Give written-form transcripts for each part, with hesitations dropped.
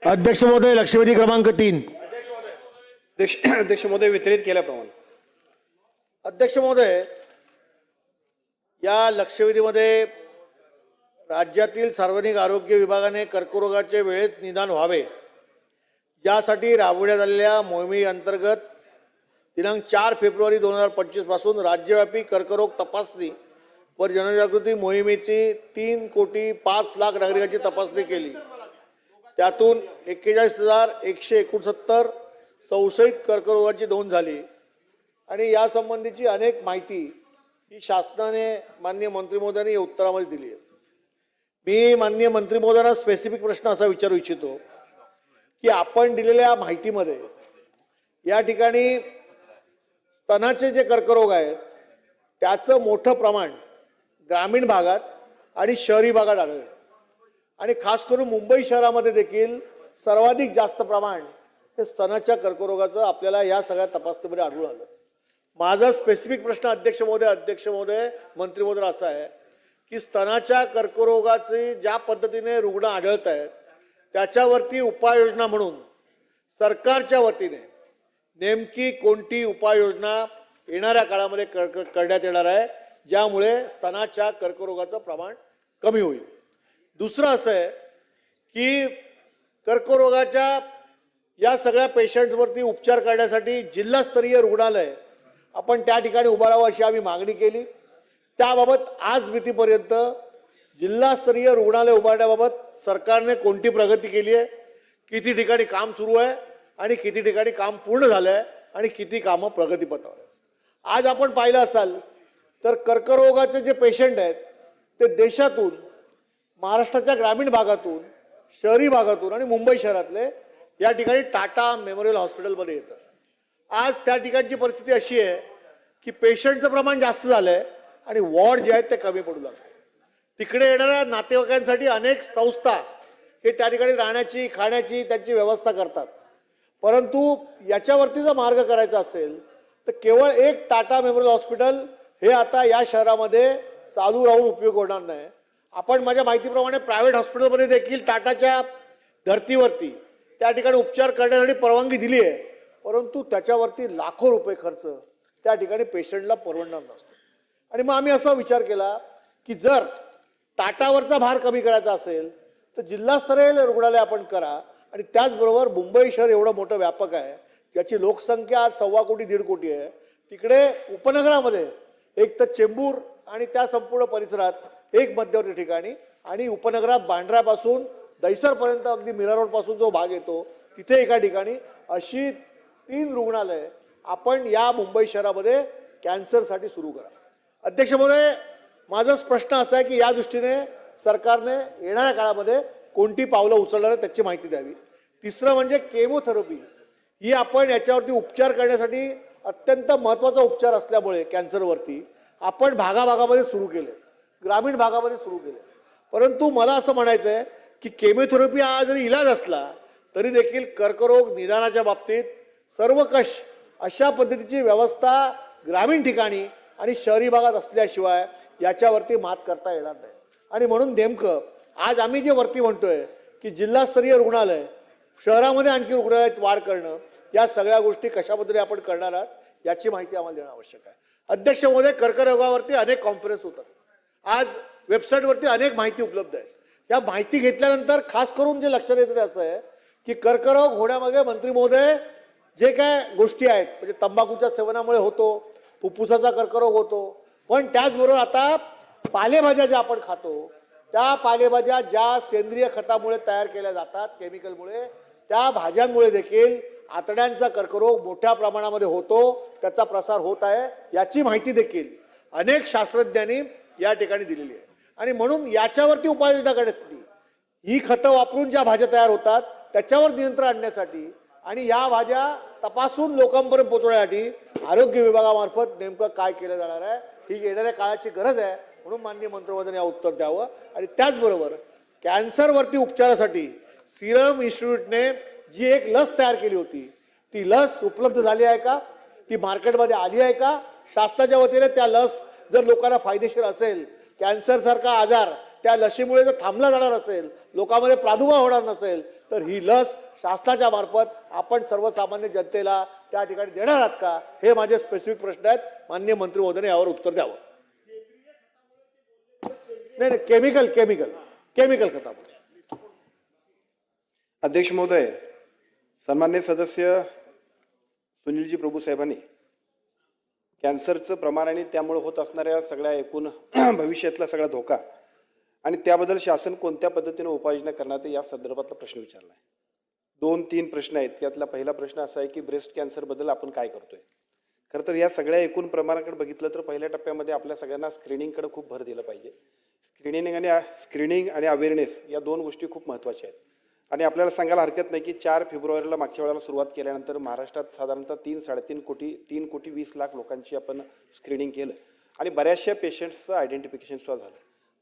अध्यक्ष महोदय, लक्षवेधी क्रमांक 3. अध्यक्ष महोदय, वितरित केल्याप्रमाणे. अध्यक्ष महोदय, या लक्षवेधीमध्ये राज्यातील सार्वजनिक आरोग्य विभागाने कर्करोगाचे वेळेत निदान व्हावे यासाठी राबवण्यात आलेल्या मोहिमेअंतर्गत दिनांक 4 फेब्रुवारी 2025 पासून राज्यव्यापी कर्करोग तपासणी व जनजागृती मोहिमेची 3,05,00,000 नागरिकांची तपासणी केली. त्यातून 41,169 संशयित कर्करोगाची नोंद झाली आणि यासंबंधीची अनेक माहिती ही शासनाने माननीय मंत्री महोदयांनी या उत्तरामध्ये दिली आहे. मी माननीय मंत्री महोदयांना स्पेसिफिक प्रश्न असा विचारू इच्छितो की आपण दिलेल्या माहितीमध्ये या ठिकाणी स्तनाचे जे कर्करोग आहेत त्याचं मोठं प्रमाण ग्रामीण भागात आणि शहरी भागात आढळलं आणि खास करून मुंबई शहरामध्ये देखील सर्वाधिक जास्त प्रमाण हे स्तनाच्या कर्करोगाचं आपल्याला या सगळ्या तपासणीमध्ये आढळून आलं. माझा स्पेसिफिक प्रश्न अध्यक्ष महोदय, मंत्री महोदय असा आहे की स्तनाच्या कर्करोगाचे ज्या पद्धतीने रुग्ण आढळत आहेत त्याच्यावरती उपाययोजना म्हणून सरकारच्या वतीने नेमकी कोणती उपाययोजना येणाऱ्या काळामध्ये करण्यात येणार आहे ज्यामुळे स्तनाच्या कर्करोगाचं प्रमाण कमी होईल. दुसरं असं आहे की कर्करोगाच्या या सगळ्या पेशंट्सवरती उपचार करण्यासाठी जिल्हास्तरीय रुग्णालय आपण त्या ठिकाणी उभारावं अशी आम्ही मागणी केली. त्याबाबत आज मितीपर्यंत जिल्हास्तरीय रुग्णालय उभारण्याबाबत सरकारने कोणती प्रगती केली आहे, किती ठिकाणी काम सुरू आहे आणि किती ठिकाणी काम पूर्ण झालं आहे आणि किती कामं प्रगतीपथावर आहेत. आज आपण पाहिलं असाल तर कर्करोगाचे जे पेशंट आहेत ते देशातून, महाराष्ट्राच्या ग्रामीण भागातून, शहरी भागातून आणि मुंबई शहरातले या ठिकाणी टाटा मेमोरियल हॉस्पिटलमध्ये येतात. आज त्या ठिकाणची परिस्थिती अशी आहे की पेशंटचं प्रमाण जास्त झालं आहे आणि वॉर्ड जे आहेत ते कमी पडू लागले. तिकडे येणाऱ्या नातेवाईकांसाठी अनेक संस्था हे त्या ठिकाणी राहण्याची, खाण्याची त्यांची व्यवस्था करतात. परंतु याच्यावरती जर मार्ग करायचा असेल तर केवळ एक टाटा मेमोरियल हॉस्पिटल हे आता या शहरामध्ये चालू राहून उपयोग होणार नाही. आपण माझ्या माहितीप्रमाणे प्रायव्हेट हॉस्पिटलमध्ये देखील टाटाच्या धर्तीवरती त्या ठिकाणी उपचार करण्यासाठी परवानगी दिली आहे, परंतु त्याच्यावरती लाखो रुपये खर्च त्या ठिकाणी पेशंटला परवडणार नसतो. आणि मग आम्ही असा विचार केला की जर टाटावरचा भार कमी करायचा असेल तर जिल्हास्तरीय रुग्णालय आपण करा. आणि त्याचबरोबर मुंबई शहर एवढं मोठं व्यापक आहे, ज्याची लोकसंख्या आज 1.25 कोटी 1.5 कोटी आहे. तिकडे उपनगरामध्ये एक तर चेंबूर आणि त्या संपूर्ण परिसरात एक मध्यवर्ती ठिकाणी आणि उपनगरात बांद्रापासून दहिसरपर्यंत अगदी मीरा रोड पासून जो भाग येतो तिथे एका ठिकाणी अशी 3 रुग्णालय आपण या मुंबई शहरामध्ये कॅन्सरसाठी सुरू करा. अध्यक्ष महोदय, माझा प्रश्न असा आहे की या दृष्टीने सरकारने येणाऱ्या काळामध्ये कोणती पावलं उचलणार आहे त्याची माहिती द्यावी. तिसरं म्हणजे केमोथेरपी ही आपण याच्यावरती उपचार करण्यासाठी अत्यंत महत्त्वाचा उपचार असल्यामुळे कॅन्सरवरती आपण भागाभागामध्ये सुरू केले, ग्रामीण भागामध्ये सुरू केले. परंतु मला असं म्हणायचं आहे की केमोथेरपी हा जरी इलाज असला तरी देखील कर्करोग निदानाच्या बाबतीत सर्वकष अशा पद्धतीची व्यवस्था ग्रामीण ठिकाणी आणि शहरी भागात असल्याशिवाय याच्यावरती मात करता येणार नाही. आणि म्हणून नेमकं आज आम्ही जे वरती म्हणतोय की जिल्हास्तरीय रुग्णालय, शहरामध्ये आणखी रुग्णालयात वाढ करणं, या सगळ्या गोष्टी कशा पद्धतीने आपण करणार आहात याची माहिती आम्हाला देणं आवश्यक आहे. अध्यक्ष महोदय, कर्करोगावरती अनेक कॉन्फरन्स होतात. आज वेबसाईटवरती अनेक माहिती उपलब्ध आहे. या माहिती घेतल्यानंतर खास करून जे लक्षात येतं ते असं आहे की कर्करोग होण्यामागे मंत्री महोदय जे काय गोष्टी आहेत म्हणजे तंबाखूच्या सेवनामुळे होतो, फुफ्फुसाचा कर्करोग होतो, पण त्याचबरोबर आता पालेभाज्या ज्या आपण खातो त्या पालेभाज्या ज्या सेंद्रिय खतामुळे तयार केल्या जातात केमिकलमुळे, त्या भाज्यांमुळे देखील आतड्यांचा कर्करोग मोठ्या प्रमाणामध्ये होतो, त्याचा प्रसार होत आहे. याची माहिती देखील अनेक शास्त्रज्ञांनी या ठिकाणी दिलेली आहे. आणि म्हणून याच्यावरती उपाययोजना करण्यासाठी ही खतं वापरून ज्या भाज्या तयार होतात त्याच्यावर नियंत्रण आणण्यासाठी आणि या भाज्या तपासून लोकांपर्यंत पोहोचवण्यासाठी आरोग्य विभागामार्फत नेमकं काय केलं जाणार आहे ही येणाऱ्या काळाची गरज आहे. म्हणून माननीय मंत्रिमंडळाने उत्तर द्यावं. आणि त्याचबरोबर कॅन्सरवरती उपचारासाठी सिरम इन्स्टिट्यूटने जी एक लस तयार केली होती ती लस उपलब्ध झाली आहे का, ती मार्केटमध्ये आली आहे का, शासनाच्या वतीने त्या लस जर लोकांना फायदेशीर असेल, कॅन्सर सारखा आजार त्या लसीमुळे जर थांबला जाणार असेल, लोकांमध्ये प्रादुर्भाव होणार नसेल तर ही लस शासनाच्या मार्फत आपण सर्वसामान्य जनतेला त्या ठिकाणी देणार आहात का, हे माझे स्पेसिफिक प्रश्न आहेत. माननीय मंत्री महोदयाने यावर उत्तर द्यावं. नाही नाही, केमिकल केमिकल केमिकल खतामुळे. अध्यक्ष महोदय, सन्मान्य सदस्य सुनीलजी प्रभू साहेबांनी कॅन्सरचं प्रमाण आणि त्यामुळे होत असणाऱ्या सगळ्या एकूण भविष्यातला सगळा धोका आणि त्याबद्दल शासन कोणत्या पद्धतीने उपाययोजना करणार या संदर्भातला प्रश्न विचारला आहे. 2-3 प्रश्न आहेत. त्यातला पहिला प्रश्न असा आहे की ब्रेस्ट कॅन्सरबद्दल आपण काय करतोय. खरं तर या सगळ्या एकूण प्रमाणाकडे बघितलं तर पहिल्या टप्प्यामध्ये आपल्या सगळ्यांना स्क्रीनिंगकडे खूप भर दिला पाहिजे. स्क्रीनिंग आणि अवेअरनेस या 2 गोष्टी खूप महत्त्वाच्या आहेत. आणि आपल्याला सांगायला हरकत नाही की 4 फेब्रुवारीला मागच्या वेळेला सुरुवात केल्यानंतर महाराष्ट्रात साधारणतः 3-3.5 कोटी 3,20,00,000 लोकांची आपण स्क्रीनिंग केलं आणि बऱ्याचशा पेशंट्सचं आयडेंटिफिकेशन सुद्धा झालं.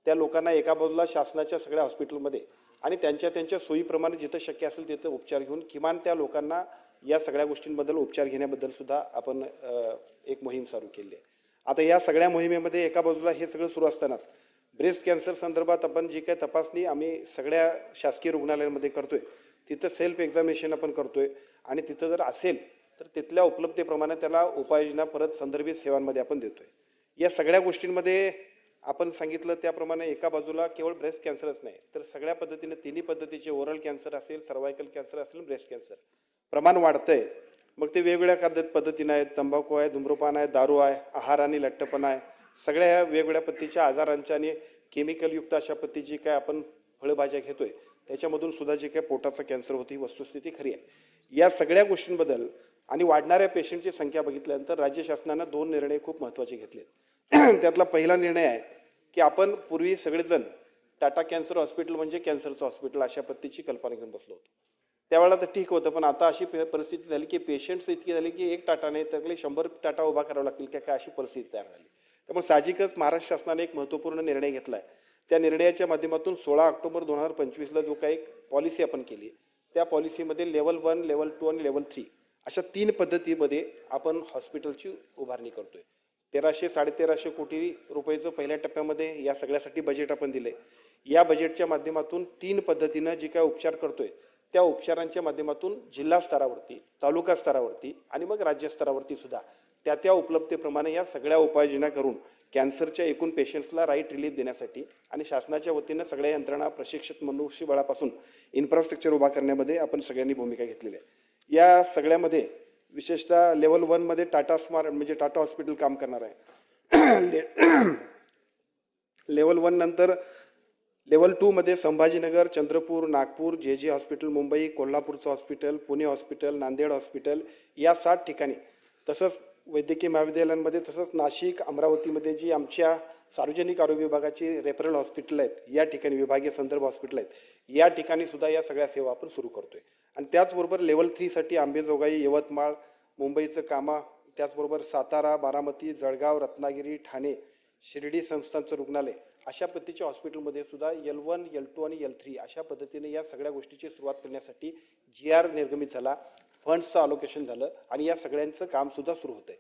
त्या लोकांना एका बाजूला शासनाच्या सगळ्या हॉस्पिटलमध्ये आणि त्यांच्या सोयीप्रमाणे जिथं शक्य असेल तिथं उपचार घेऊन किमान त्या लोकांना या सगळ्या गोष्टींबद्दल उपचार घेण्याबद्दल सुद्धा आपण एक मोहीम सुरू केली आहे. आता या सगळ्या मोहिमेमध्ये एका बाजूला हे सगळं सुरू असतानाच ब्रेस्ट कॅन्सर संदर्भात आपण जी काही तपासणी आम्ही सगळ्या शासकीय रुग्णालयांमध्ये करतोय तिथं सेल्फ एक्झामिनेशन आपण करतोय आणि तिथं जर असेल तर तिथल्या उपलब्धतेप्रमाणे त्याला उपाययोजना परत संदर्भित सेवांमध्ये आपण देतोय. या सगळ्या गोष्टींमध्ये आपण सांगितलं त्याप्रमाणे एका बाजूला केवळ ब्रेस्ट कॅन्सरच नाही तर सगळ्या पद्धतीने तिन्ही पद्धतीचे ओरल कॅन्सर असेल, सर्वायकल कॅन्सर असेल, ब्रेस्ट कॅन्सर प्रमाण वाढतंय. मग ते वेगवेगळ्या पद्धतीने आहेत. तंबाखू आहे, धूम्रपान आहे, दारू आहे, आहार आणि लठ्ठपणा आहे. सगळ्या ह्या वेगवेगळ्या पद्धतीच्या आजारांच्या आणि केमिकलयुक्त अशा पद्धतीची काय आपण फळभाज्या घेतोय त्याच्यामधून सुद्धा जे काय पोटाचा कॅन्सर होती ही वस्तुस्थिती खरी आहे. या सगळ्या गोष्टींबद्दल आणि वाढणाऱ्या पेशंटची संख्या बघितल्यानंतर राज्य शासनानं 2 निर्णय खूप महत्त्वाचे घेतलेत. त्यातला पहिला निर्णय आहे की आपण पूर्वी सगळेजण टाटा कॅन्सर हॉस्पिटल म्हणजे कॅन्सरचं हॉस्पिटल अशा पद्धतीची कल्पना घेऊन बसलो होतो. त्यावेळेला तर ठीक होतं, पण आता अशी परिस्थिती झाली की पेशंट्स इतकी झाली की एक टाटा नाही तर 100 टाटा उभा करावा लागतील का काय अशी परिस्थिती तयार झाली. त्यामुळे साहजिकच महाराष्ट्र शासनाने एक महत्त्वपूर्ण निर्णय घेतला आहे. त्या निर्णयाच्या माध्यमातून 16 ऑक्टोबर 2025ला जो काही पॉलिसी आपण केली त्या पॉलिसीमध्ये लेवल 1, लेवल 2 आणि लेवल 3 अशा 3 पद्धतीमध्ये आपण हॉस्पिटलची उभारणी करतोय. 1300-1350 कोटी रुपयाचं पहिल्या टप्प्यामध्ये या सगळ्यासाठी बजेट आपण दिले. या बजेटच्या माध्यमातून 3 पद्धतीनं जे काय उपचार करतोय त्या उपचारांच्या माध्यमातून जिल्हा स्तरावरती, तालुका स्तरावरती आणि मग राज्य स्तरावरती सुद्धा त्या उपलब्धतेप्रमाणे या सगळ्या उपाययोजना करून कॅन्सरच्या एकूण पेशंट्सला राईट रिलीफ देण्यासाठी आणि शासनाच्या वतीनं सगळ्या यंत्रणा प्रशिक्षित मनुष्यबळापासून इन्फ्रास्ट्रक्चर उभा करण्यामध्ये आपण सगळ्यांनी भूमिका घेतलेली आहे. या सगळ्यामध्ये विशेषतः लेवल 1 मध्ये टाटा स्मार्ट म्हणजे टाटा हॉस्पिटल काम करणार आहे. लेवल 1 नंतर लेवल 2 मध्ये संभाजीनगर, चंद्रपूर, नागपूर, जे हॉस्पिटल मुंबई, कोल्हापूरचं hospital, Pune hospital, Nanded hospital या 7 ठिकाणी, तसंच वैद्यकीय महाविद्यालयांमध्ये, तसंच नाशिक, अमरावतीमध्ये जी आमच्या सार्वजनिक आरोग्य विभागाची रेफरल हॉस्पिटल आहेत या ठिकाणी विभागीय संदर्भ हॉस्पिटल आहेत या ठिकाणी सुद्धा या सगळ्या सेवा आपण सुरू करतोय. आणि त्याचबरोबर लेवल 3 साठी अंबेजोगाई, यवतमाळ, मुंबईचं कामा, त्याचबरोबर सातारा, बारामती, जळगाव, रत्नागिरी, ठाणे, शिर्डी संस्थांचं रुग्णालय अशा पद्धतीच्या हॉस्पिटलमध्ये सुद्धा L1, L2 आणि L3 अशा पद्धतीने या सगळ्या गोष्टीची सुरुवात करण्यासाठी GR निर्गमित झाला, फंड्सचं अलोकेशन झालं आणि या सगळ्यांचं काम सुद्धा सुरू होतंय.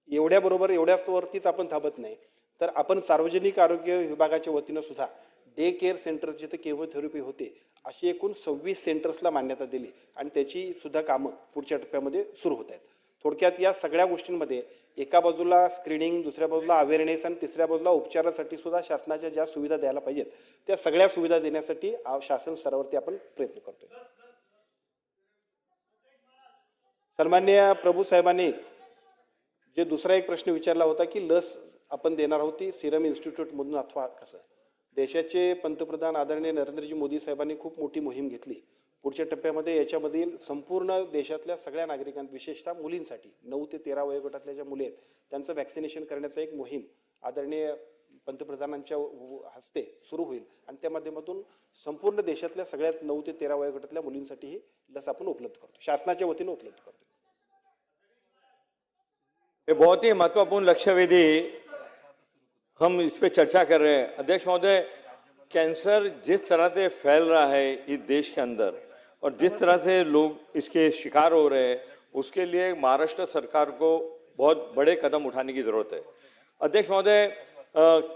एवढ्याबरोबर एवढ्यावरतीच आपण थांबत नाही तर आपण सार्वजनिक आरोग्य विभागाच्या वतीनं सुद्धा डे केअर सेंटर जिथे केमोथेरपी होते अशी एकूण 26 सेंटर्सला मान्यता दिली आणि त्याची सुद्धा कामं पुढच्या टप्प्यामध्ये सुरू होत आहेत. थोडक्यात या सगळ्या गोष्टींमध्ये एका बाजूला स्क्रीनिंग, दुसऱ्या बाजूला अवेअरनेस आणि तिसऱ्या बाजूला उपचारासाठी सुद्धा शासनाच्या ज्या सुविधा द्यायला पाहिजेत त्या सगळ्या सुविधा देण्यासाठी शासन स्तरावरती आपण प्रयत्न करतोय. सन्माननीय प्रभू साहेबांनी जे दुसरा एक प्रश्न विचारला होता की लस आपण देणार आहोत ती सिरम इन्स्टिट्यूटमधून अथवा कसं. देशाचे पंतप्रधान आदरणीय नरेंद्रजी मोदी साहेबांनी खूप मोठी मोहीम घेतली. पुढच्या टप्प्यामध्ये याच्यामधील संपूर्ण देशातल्या सगळ्या नागरिकांना, विशेषतः मुलींसाठी 9 ते 13 वयोगटातल्या ज्या मुली आहेत त्यांचं वॅक्सिनेशन करण्याचा एक मोहीम आदरणीय पंतप्रधानांच्या हस्ते सुरू होईल आणि त्या माध्यमातून संपूर्ण देशातल्या सगळ्याच 9 ते 13 वयोगटातल्या मुलींसाठी ही लस आपण उपलब्ध करतो, शासनाच्या वतीने उपलब्ध करतो. ये बहुत ही महत्वपूर्ण लक्ष्यवेधी हम इस पे चर्चा कर रहे हैं. अध्यक्ष महोदय, कैंसर जिस तरह से फैल रहा है इस देश के अंदर और जिस तरह से लोग इसके शिकार हो रहे हैं उसके लिए महाराष्ट्र सरकार को बहुत बड़े कदम उठाने की जरूरत है. अध्यक्ष महोदय,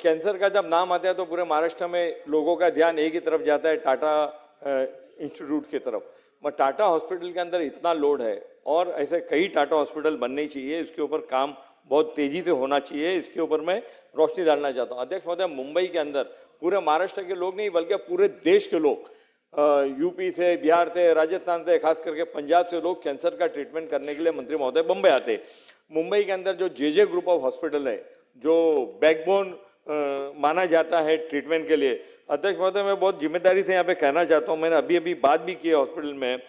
कैंसर का जब नाम आता है तो पूरे महाराष्ट्र में लोगों का ध्यान एक ही तरफ जाता है, टाटा इंस्टीट्यूट की तरफ. मैं टाटा हॉस्पिटल के अंदर इतना लोड है और ऐसे कई टाटा हॉस्पिटल बनने चाहिए, इसके ऊपर काम बहुत तेजी से होना चाहिए, इसके ऊपर मैं रोशनी डालना चाहता हूँ। अध्यक्ष महोदय, मुंबई के अंदर पूरे महाराष्ट्र के लोग नहीं बल्कि पूरे देश के लोग, यूपी से, बिहार से, राजस्थान से, खास करके पंजाब से लोग कैंसर का ट्रीटमेंट करने के लिए मंत्री महोदय बम्बई आते हैं। मुंबई के अंदर जो जे ग्रुप ऑफ हॉस्पिटल है, जो बैकबोन माना जाता है ट्रीटमेंट के लिए, अध्यक्ष महोदय मैं बहुत जिम्मेदारी से यहाँ पे कहना चाहता हूँ, मैंने अभी अभी बात भी की है हॉस्पिटल में।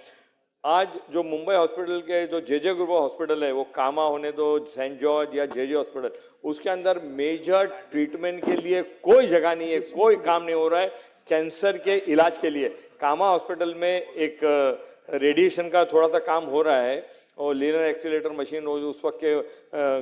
आज जो मुंबई हॉस्पिटल के जो जे ग्रुप ऑफ हॉस्पिटल है, वो कामा होने दो, सेंट जॉर्ज या जे हॉस्पिटल, उसके अंदर मेजर ट्रीटमेंट के लिए कोई जगह नहीं है, कोई काम नहीं हो रहा है कैंसर के इलाज के लिए। कामा हॉस्पिटल में एक रेडिएशन का थोड़ा सा काम हो रहा है और लीनियर एक्सीलेटर मशीन उस वक्त के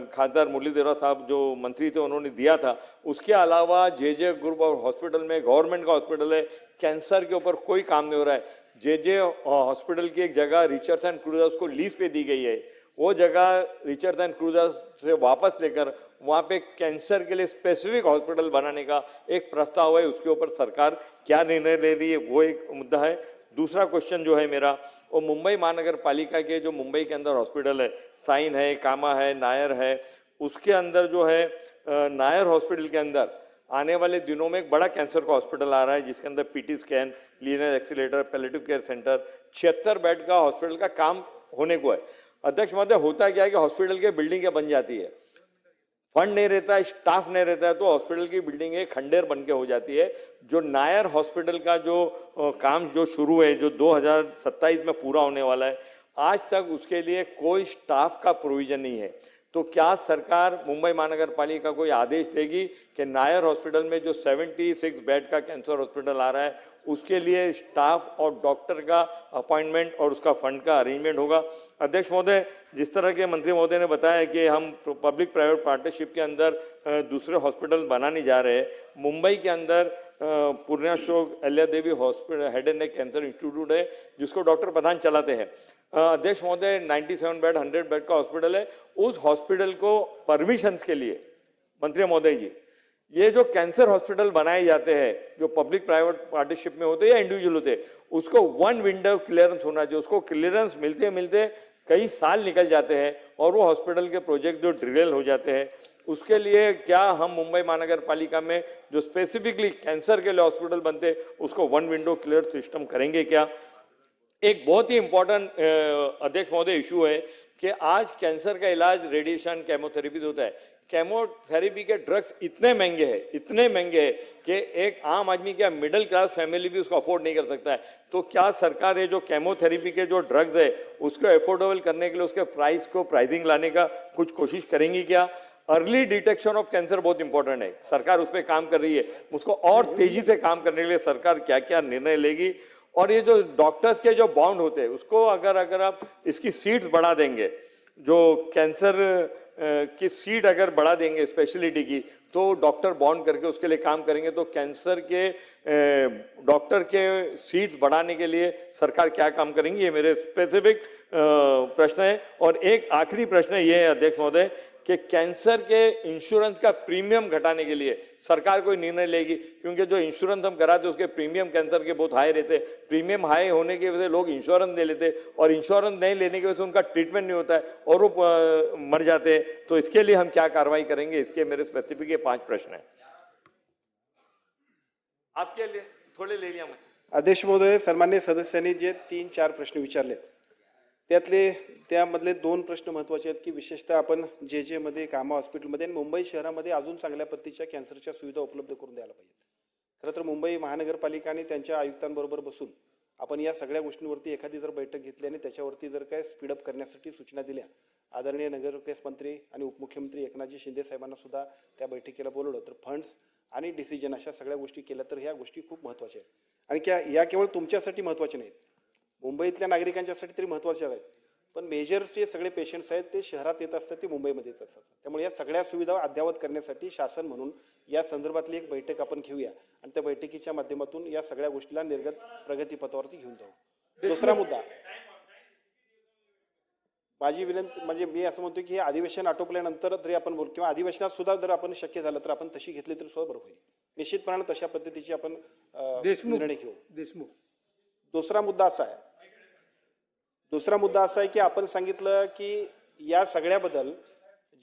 खासदार मुरली देवरा साहब जो मंत्री थे उन्होंने दिया था। उसके अलावा जे ग्रुप ऑफ हॉस्पिटल में गवर्नमेंट का हॉस्पिटल है, कैंसर के ऊपर कोई काम नहीं हो रहा है। जे हॉस्पिटल की एक जगह रिचर्ड्स एंड क्रूजर्स को लीज पे दी गई है, वो जगह रिचर्ड्स एंड क्रूजर्स से वापस लेकर वहाँ पे कैंसर के लिए स्पेसिफिक हॉस्पिटल बनाने का एक प्रस्ताव है, उसके ऊपर सरकार क्या निर्णय ले रही है वो एक मुद्दा है। दूसरा क्वेश्चन जो है मेरा, वो मुंबई महानगर पालिका के जो मुंबई के अंदर हॉस्पिटल है, साइन है, कामा है, नायर है, उसके अंदर जो है नायर हॉस्पिटल के अंदर आने वाले दिनों में एक बड़ा कैंसर का हॉस्पिटल आ रहा है, जिसके अंदर PT scan, linear accelerator, palliative care centre, 76 bed का हॉस्पिटल का काम होने को है। अध्यक्ष महोदय, होता क्या है कि हॉस्पिटल की बिल्डिंग बन जाती है, फंड नहीं रहता है, स्टाफ नहीं रहता है, तो हॉस्पिटल की बिल्डिंग खंडेर बन के हो जाती है। जो नायर हॉस्पिटल का जो काम जो शुरू है, जो 2027 में पूरा होने वाला है, आज तक उसके लिए कोई स्टाफ का प्रोविजन नहीं है। तो क्या सरकार मुंबई महानगर पालिका को आदेश देगी कि नायर हॉस्पिटल में जो 76 बेड का कैंसर हॉस्पिटल आ रहा है, उसके लिए स्टाफ और डॉक्टर का अपॉइंटमेंट और उसका फंड का अरेंजमेंट होगा। अध्यक्ष महोदय, जिस तरह के मंत्री महोदय ने बताया कि हम पब्लिक प्राइवेट पार्टनरशिप के अंदर दूसरे हॉस्पिटल बनाने जा रहे हैं, मुंबई के अंदर Purnashok Ahilyadevi hospital head and neck cancer institute है, जिसको डॉक्टर प्रधान चलाते हैं। अध्यक्ष महोदय, 97 बेड 100 बेड का हॉस्पिटल है। उस हॉस्पिटल को परमिशंस के लिए मंत्री महोदय जी, ये जो कैंसर हॉस्पिटल बनाए जाते हैं, जो पब्लिक प्राइवेट पार्टनरशिप में होते हैं या इंडिविजुअल होते हैं, उसको 1 विंडो क्लियरेंस होना चाहिए। उसको क्लियरेंस मिलते मिलते कई साल निकल जाते हैं और वो हॉस्पिटल के प्रोजेक्ट जो डिरेल हो जाते हैं। उसके लिए क्या हम मुंबई महानगर पालिका में जो स्पेसिफिकली कैंसर के लिए हॉस्पिटल बनते हैं, उसको 1 विंडो क्लियर सिस्टम करेंगे क्या? एक बहुत ही इंपॉर्टेंट अध्यक्ष महोदय इशू है कि आज कैंसर का इलाज रेडिएशन केमोथेरेपी होता है। केमोथेरेपी के ड्रग्स इतने महंगे हैं कि एक आम आदमी क्या मिडिल क्लास फैमिली भी उसको अफोर्ड नहीं कर सकता है। तो क्या सरकार है जो केमोथेरेपी के जो ड्रग्स है उसको अफोर्डेबल करने के लिए उसके प्राइस को प्राइसिंग लाने का कुछ कोशिश करेंगी क्या? अर्ली डिटेक्शन ऑफ कैंसर बहुत इंपॉर्टेंट है, सरकार उस पर काम कर रही है, उसको और तेजी से काम करने के लिए सरकार क्या क्या निर्णय लेगी? और ये जो डॉक्टर्स के जो बॉन्ड होते हैं, उसको अगर आप इसकी सीट्स बढ़ा देंगे, जो कैंसर की सीट अगर बढ़ा देंगे स्पेशलिटी की, तो डॉक्टर बॉन्ड करके उसके लिए काम करेंगे। तो कैंसर के डॉक्टर के सीट्स बढ़ाने के लिए सरकार क्या काम करेंगी, ये मेरे स्पेसिफिक प्रश्न है। और एक आखिरी प्रश्न ये है अध्यक्ष महोदय कि कैंसर के इंश्योरेंस का प्रीमियम घटाने के लिए सरकार कोई निर्णय लेगी, क्योंकि जो इंश्योरेंस हम कराते उसके प्रीमियम कैंसर के बहुत हाई रहते, प्रीमियम हाई होने की वजह से लोग इंश्योरेंस ले लेते और इंश्योरेंस नहीं लेने की वजह से उनका ट्रीटमेंट नहीं होता है और वो मर जाते हैं। तो इसके लिए हम क्या कार्रवाई करेंगे, इसके मेरे स्पेसिफिक ये 5 प्रश्न है। आपके लिए थोडे ले लिया। अध्यक्ष महोदय, सन्मान्य सदस्यांनी जे 3-4 प्रश्न विचारलेत त्यामधले 2 प्रश्न महत्त्वाचे आहेत की विशेषतः आपण जे मध्ये, कामा हॉस्पिटलमध्ये आणि मुंबई शहरामध्ये अजून चांगल्या पद्धतीच्या कॅन्सरच्या सुविधा उपलब्ध करून द्यायला पाहिजेत। खरं तर मुंबई महानगरपालिका आणि त्यांच्या आयुक्तांबरोबर बसून आपण या सगळ्या गोष्टींवरती एखादी जर बैठक घेतली आणि त्याच्यावरती जर काय स्पीडअप करण्यासाठी सूचना दिल्या, आदरणीय नगरविकास मंत्री आणि उपमुख्यमंत्री एकनाथजी शिंदे साहेबांना सुद्धा त्या बैठकीला बोलवलं, तर फंड्स आणि डिसिजन अशा सगळ्या गोष्टी केल्या तर ह्या गोष्टी खूप महत्त्वाच्या आहेत। आणि या केवळ तुमच्यासाठी महत्त्वाच्या नाहीत, मुंबईतल्या नागरिकांच्यासाठी तरी महत्त्वाच्या आहेत, पण मेजर जे सगळे पेशंट्स आहेत ते शहरात येत असतात, ते मुंबईमध्येच असतात। त्यामुळे या सगळ्या सुविधा अद्ययावत करण्यासाठी शासन म्हणून या संदर्भातली एक बैठक आपण घेऊया आणि त्या बैठकीच्या माध्यमातून या सगळ्या गोष्टीला निर्गत प्रगतीपथावरती घेऊन जाऊ। दुसरा मुद्दा, माझी विनंती म्हणजे मी असं म्हणतो की हे अधिवेशन आटोपल्यानंतर तरी आपण बोलू किंवा अधिवेशनात सुद्धा जर आपण शक्य झालं तर आपण तशी घेतली तरी सुद्धा बरं होईल। निश्चितपणे तशा पद्धतीची आपण निर्णय घेऊ। दुसरा मुद्दा असा आहे दुसरा मुद्दा असा आहे की आपण सांगितलं की या सगळ्याबद्दल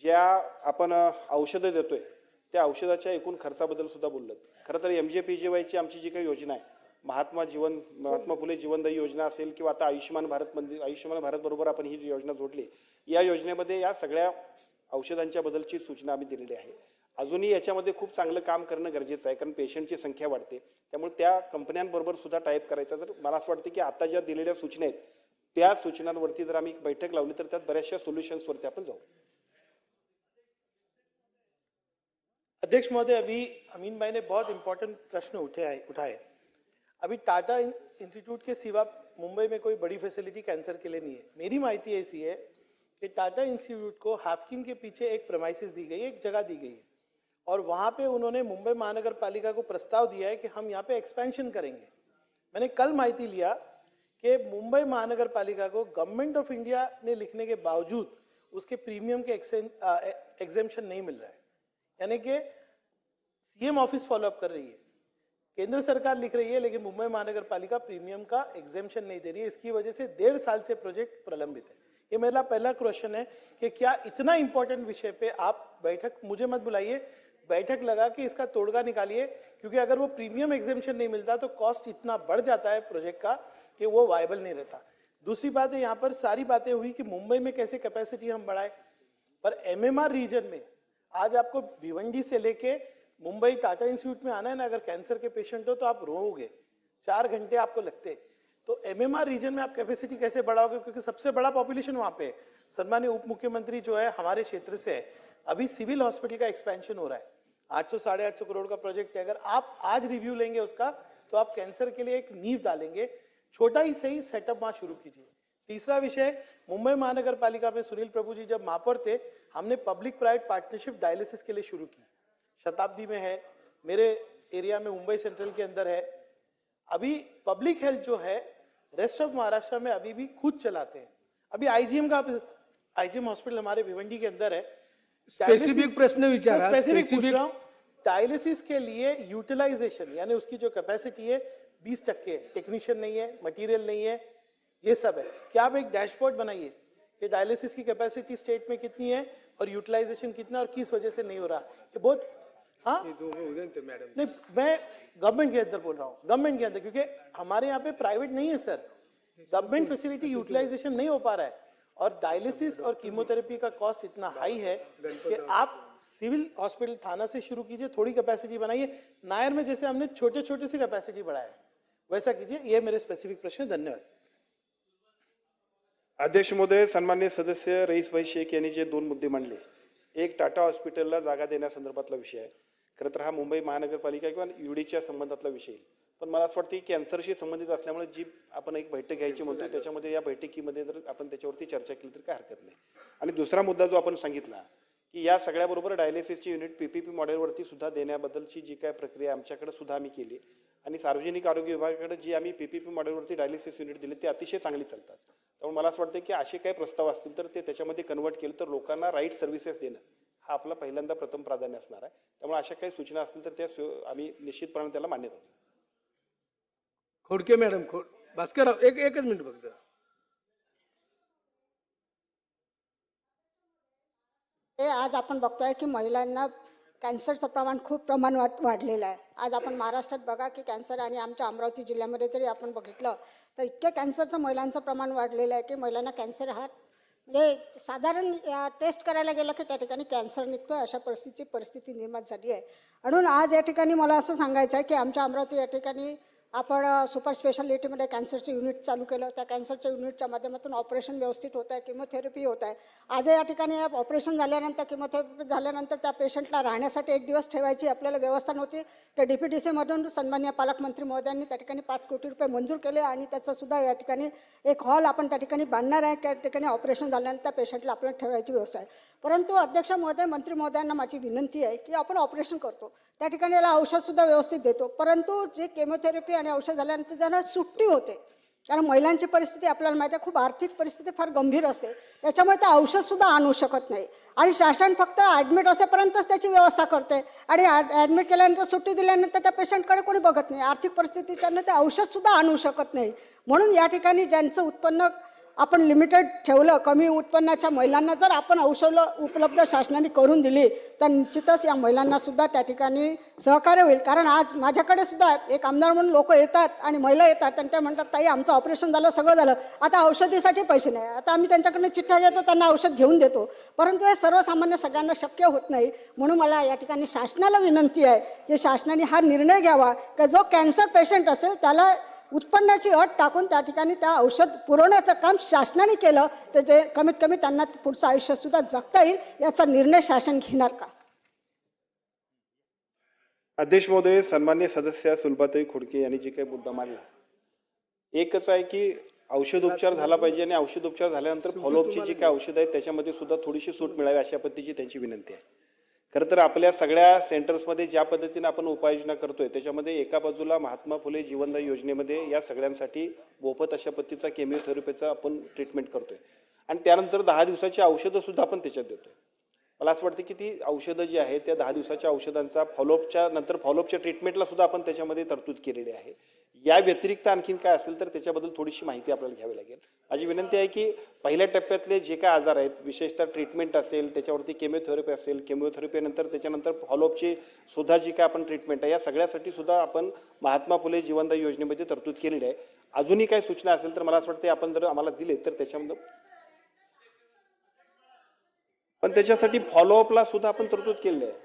ज्या आपण औषधं देतोय त्या औषधाच्या एकूण खर्चाबद्दल सुद्धा बोललं. खरं तर MJPGYची आमची जी काही योजना आहे, महात्मा फुले जीवनदायी योजना असेल किंवा आता आयुष्यमान भारत बरोबर आपण ही जी योजना जोडली, या योजनेमध्ये या सगळ्या औषधांच्या बद्दलची सूचना आम्ही दिलेली आहे. अजूनही याच्यामध्ये खूप चांगलं काम करणं गरजेचं आहे, कारण पेशंटची संख्या वाढते. त्यामुळे त्या कंपन्यांबरोबर सुद्धा टाईप करायचा. तर मला असं वाटतं की आता ज्या दिलेल्या सूचना आहेत त्या सूचनांवरती जर आम्ही एक बैठक लावली तर त्यात बऱ्याचशा सोल्युशन्सवरती आपण जाऊ. अध्यक्ष महोदय, अभी अमीन भाई ने बहुत इंपॉर्टेंट प्रश्न उठाए. अभी टाटा इंस्टीट्यूट के सिवा मुंबई में कोई बड़ी फैसिलिटी कैंसर के लिए नहीं है. मेरी माहिती ऐसी है कि टाटा इंस्टीट्यूट को हाफकिन के पीछे एक प्रेमाइसिस दी गई है, एक जगह दी गई है, और वहाँ पे उन्होंने मुंबई महानगर पालिका को प्रस्ताव दिया है कि हम यहाँ पे एक्सपेंशन करेंगे. मैंने कल माहिती लिया कि मुंबई महानगर पालिका को गवर्नमेंट ऑफ इंडिया ने लिखने के बावजूद उसके प्रीमियम के एग्जेम्पशन नहीं मिल रहा है. यानी कि सीएम ऑफिस फॉलोअप कर रही है, केंद्र सरकार लिख रही है, लेकिन मुंबई महानगर पालिका प्रीमियम का एग्जेम्पशन नहीं दे रही है. इसकी वजह से 1.5 साल से प्रोजेक्ट प्रलंबित है. ये मेरा पहला क्वेश्चन है कि क्या इतना इंपॉर्टेंट विषय पे आप बैठक, मुझे मत बुलाइए, बैठक लगा के इसका तोड़गा निकालिए, क्योंकि अगर वो प्रीमियम एग्जेम्पशन नहीं मिलता तो कॉस्ट इतना बढ़ जाता है प्रोजेक्ट का कि वो वायबल नहीं रहता. दूसरी बात है, यहाँ पर सारी बातें हुई कि मुंबई में कैसे कैपेसिटी हम बढ़ाए, पर MMR रीजन में आज आपको भिवंडी से लेके मुंबई टाटा इंस्टीट्यूट में आना है ना, अगर कैंसर के पेशेंट हो तो आप रोओगे, 4 घंटे आपको लगते. तो MMR रीजन में आप कैपेसिटी कैसे बढ़ाओगे, क्योंकि सबसे बड़ा पॉपुलेशन वहाँ पे है. सम्मानीय उप मुख्यमंत्री जो है हमारे क्षेत्र से है, अभी सिविल हॉस्पिटल का एक्सपेंशन हो रहा है, 800-850 करोड़ का प्रोजेक्ट है. अगर आप आज रिव्यू लेंगे उसका तो आप कैंसर के लिए एक नींव डालेंगे. छोटा ही सही सेटअप वहां शुरू कीजिए. तीसरा विषय, मुंबई महानगर पालिका में सुनील प्रभु जी जब महापौर थे, हमने पब्लिक प्राइवेट पार्टनरशिप डायलिसिस के लिए शुरू की. शताब्दी में है, मेरे एरिया में मुंबई सेंट्रल के अंदर है. अभी पब्लिक हेल्थ जो है रेस्ट ऑफ महाराष्ट्र में अभी भी खुद चलाते हैं. अभी आईजीएम हॉस्पिटल हमारे भिवंडी के अंदर है. स्पेसिफिक प्रश्न विचारा. स्पेसिफिक पूछ रहा हूं. डायलिसिस के लिए यूटिलाइजेशन यानी उसकी जो कैपेसिटी है 20% है. टेक्नीशियन नहीं है, मटेरियल नहीं है, ये सब है. क्या आप एक डैशबोर्ड बनाइए कि डायलिसिस की कैपेसिटी स्टेट में कितनी है और यूटिलाइजेशन कितना और किस वजह से नहीं हो रहा. ये बहुत, हाँ नहीं, मैं गवर्नमेंट के अंदर बोल रहा हूँ, गवर्नमेंट के अंदर, क्योंकि हमारे यहाँ पे प्राइवेट नहीं है सर. गवर्नमेंट फैसिलिटी यूटिलाइजेशन नहीं हो पा रहा है, और डायलिसिस और कीमोथेरेपी का कॉस्ट इतना हाई है कि आप सिविल हॉस्पिटल थाना से शुरू कीजिए, थोड़ी कैपेसिटी बनाइए. नायर में जैसे हमने छोटे छोटे से कैपेसिटी बढ़ाया है वैसा कीजिए. ये मेरे स्पेसिफिक प्रश्न. धन्यवाद. अध्यक्ष महोदय, सन्माननीय सदस्य रईसभाई शेख यांनी जे 2 मुद्दे मांडले, एक टाटा हॉस्पिटलला जागा देण्यासंदर्भातला विषय आहे. खरं तर हा मुंबई महानगरपालिका किंवा UDच्या संबंधातला विषय आहे. पण मला असं वाटतं की कॅन्सरशी संबंधित असल्यामुळे जी आपण एक बैठक घ्यायची म्हणतो त्याच्यामध्ये या बैठकीमध्ये जर आपण त्याच्यावरती चर्चा केली तर काय हरकत नाही. आणि दुसरा मुद्दा जो आपण सांगितला की या सगळ्याबरोबर डायलिसिसची युनिट PPP मॉडेलवरती सुद्धा देण्याबद्दलची जी काय प्रक्रिया आमच्याकडे सुद्धा आम्ही केली, आणि सार्वजनिक आरोग्य विभागाकडे जी आम्ही PPP मॉडेलवरती डायलिसिस युनिट दिली ते अतिशय चांगली चालतात. त्यामुळे मला असं वाटतं की असे काही प्रस्ताव असतील तर ते त्याच्यामध्ये कन्वर्ट केलं तर लोकांना राईट सर्व्हिसेस देणं हा आपला पहिल्यांदा प्रथम प्राधान्य असणार आहे. त्यामुळे अशा काही सूचना असतील तर त्या आम्ही निश्चितपणे त्याला मान्यता देऊ. खोडके मॅडम, भास्करराव, एकच मिनिट फक्त. आज आपण बघतोय की महिलांना कॅन्सरचं प्रमाण खूप वाढलेलं आहे. आज आपण महाराष्ट्रात बघा की कॅन्सर, आणि आमच्या अमरावती जिल्ह्यामध्ये तरी आपण बघितलं तर इतके कॅन्सरचं महिलांचं प्रमाण वाढलेलं आहे की महिलांना कॅन्सर हा म्हणजे साधारण टेस्ट करायला गेलं की त्या ठिकाणी कॅन्सर निघतोय, अशा परिस्थिती निर्माण झाली आहे. म्हणून आज या ठिकाणी मला असं सांगायचं आहे की आमच्या अमरावती या ठिकाणी आपण सुपर स्पेशालिटीमध्ये कॅन्सरचं युनिट चालू केलं. त्या कॅन्सरच्या युनिटच्या माध्यमातून ऑपरेशन व्यवस्थित होत आहे, किमोथेरपी होत आहे. आज या ठिकाणी ऑपरेशन झाल्यानंतर, किमोथेरपी झाल्यानंतर त्या पेशंटला राहण्यासाठी 1 दिवस ठेवायची आपल्याला व्यवस्था नव्हती. तर DPTCमधून सन्माननीय पालकमंत्री महोदयांनी त्या ठिकाणी 5 कोटी रुपये मंजूर केले, आणि त्याचासुद्धा या ठिकाणी एक हॉल आपण त्या ठिकाणी बांधणार आहे. त्या ठिकाणी ऑपरेशन झाल्यानंतर पेशंटला आपल्याला ठेवायची व्यवस्था आहे. परंतु अध्यक्ष महोदय, मंत्री महोदयांना माझी विनंती आहे की आपण ऑपरेशन करतो त्या ठिकाणी याला औषधसुद्धा व्यवस्थित देतो, परंतु जे केमोथेरपी आणि औषध झाल्यानंतर त्यांना सुट्टी होते. कारण महिलांची परिस्थिती आपल्याला माहिती आहे, खूप आर्थिक परिस्थिती फार गंभीर असते, त्याच्यामुळे ते औषधसुद्धा आणू शकत नाही. आणि शासन फक्त ॲडमिट असेपर्यंतच त्याची व्यवस्था करते, आणि ॲडमिट केल्यानंतर सुट्टी दिल्यानंतर त्या पेशंटकडे कोणी बघत नाही. आर्थिक परिस्थितीच्यानं ते औषधसुद्धा आणू शकत नाही. म्हणून या ठिकाणी ज्यांचं उत्पन्न आपण लिमिटेड ठेवलं, कमी उत्पन्नाच्या महिलांना जर आपण औषधं उपलब्ध शासनाने करून दिली तर निश्चितच या महिलांना सुद्धा त्या ठिकाणी सहकार्य होईल. कारण आज माझ्याकडे सुद्धा एक आमदार म्हणून लोक येतात आणि महिला येतात आणि त्या म्हणतात, ताई आमचं ऑपरेशन झालं, सगळं झालं, आता औषधीसाठी पैसे नाही. आता आम्ही त्यांच्याकडनं चिठ्ठ्या घेतो, त्यांना औषध घेऊन देतो, परंतु हे सर्वसामान्य सगळ्यांना शक्य होत नाही. म्हणून मला या ठिकाणी शासनाला विनंती आहे की शासनाने हा निर्णय घ्यावा की जो कॅन्सर पेशंट असेल त्याला उत्पन्नाची अट टाकून त्या ठिकाणी त्या औषध पुरवण्याचं काम शासनाने केलं तर जे कमीत कमी त्यांना पुढचं आयुष्य सुद्धा जगता येईल, याचा निर्णय शासन घेणार का? अध्यक्ष महोदय, सन्मान्य सदस्य सुलभाताई खोडके यांनी जे काही मुद्दा मांडला, एकच आहे की औषधोपचार झाला पाहिजे आणि औषधोपचार झाल्यानंतर फॉलोअपची जी काही औषध आहेत त्याच्यामध्ये सुद्धा थोडीशी सूट मिळावी अशा पद्धतीची त्यांची विनंती आहे. खरं तर आपल्या सगळ्या सेंटर्समध्ये ज्या पद्धतीने आपण उपाययोजना करतोय त्याच्यामध्ये एका बाजूला महात्मा फुले जीवनदायी योजनेमध्ये या सगळ्यांसाठी मोफत अशा पद्धतीचा केमिओथेरपीचा आपण ट्रीटमेंट करतोय आणि त्यानंतर 10 दिवसाची औषधं सुद्धा आपण त्याच्यात देतोय. मला असं वाटतं की ती औषधं जी आहेत त्या 10 दिवसाच्या औषधांचा फॉलोअपच्या ट्रीटमेंटला सुद्धा आपण त्याच्यामध्ये तरतूद केलेली आहे. या व्यतिरिक्त आणखीन काय असेल तर त्याच्याबद्दल थोडीशी माहिती आपल्याला घ्यावी लागेल. माझी विनंती आहे की पहिल्या टप्प्यातले जे काय आजार आहेत, विशेषतः ट्रीटमेंट असेल, त्याच्यावरती केमिओथेरपी असेल, केमिओथेरपीनंतर त्याच्यानंतर फॉलोअपची सुद्धा जी काय आपण ट्रीटमेंट आहे या सगळ्यासाठी सुद्धा आपण महात्मा फुले जीवनदायी योजनेमध्ये तरतूद केलेली आहे. अजूनही काही सूचना असेल तर मला असं वाटतं आपण जर आम्हाला दिले तर त्याच्यामध्ये पण त्याच्यासाठी फॉलोअपला सुद्धा आपण तरतूद केलेली आहे.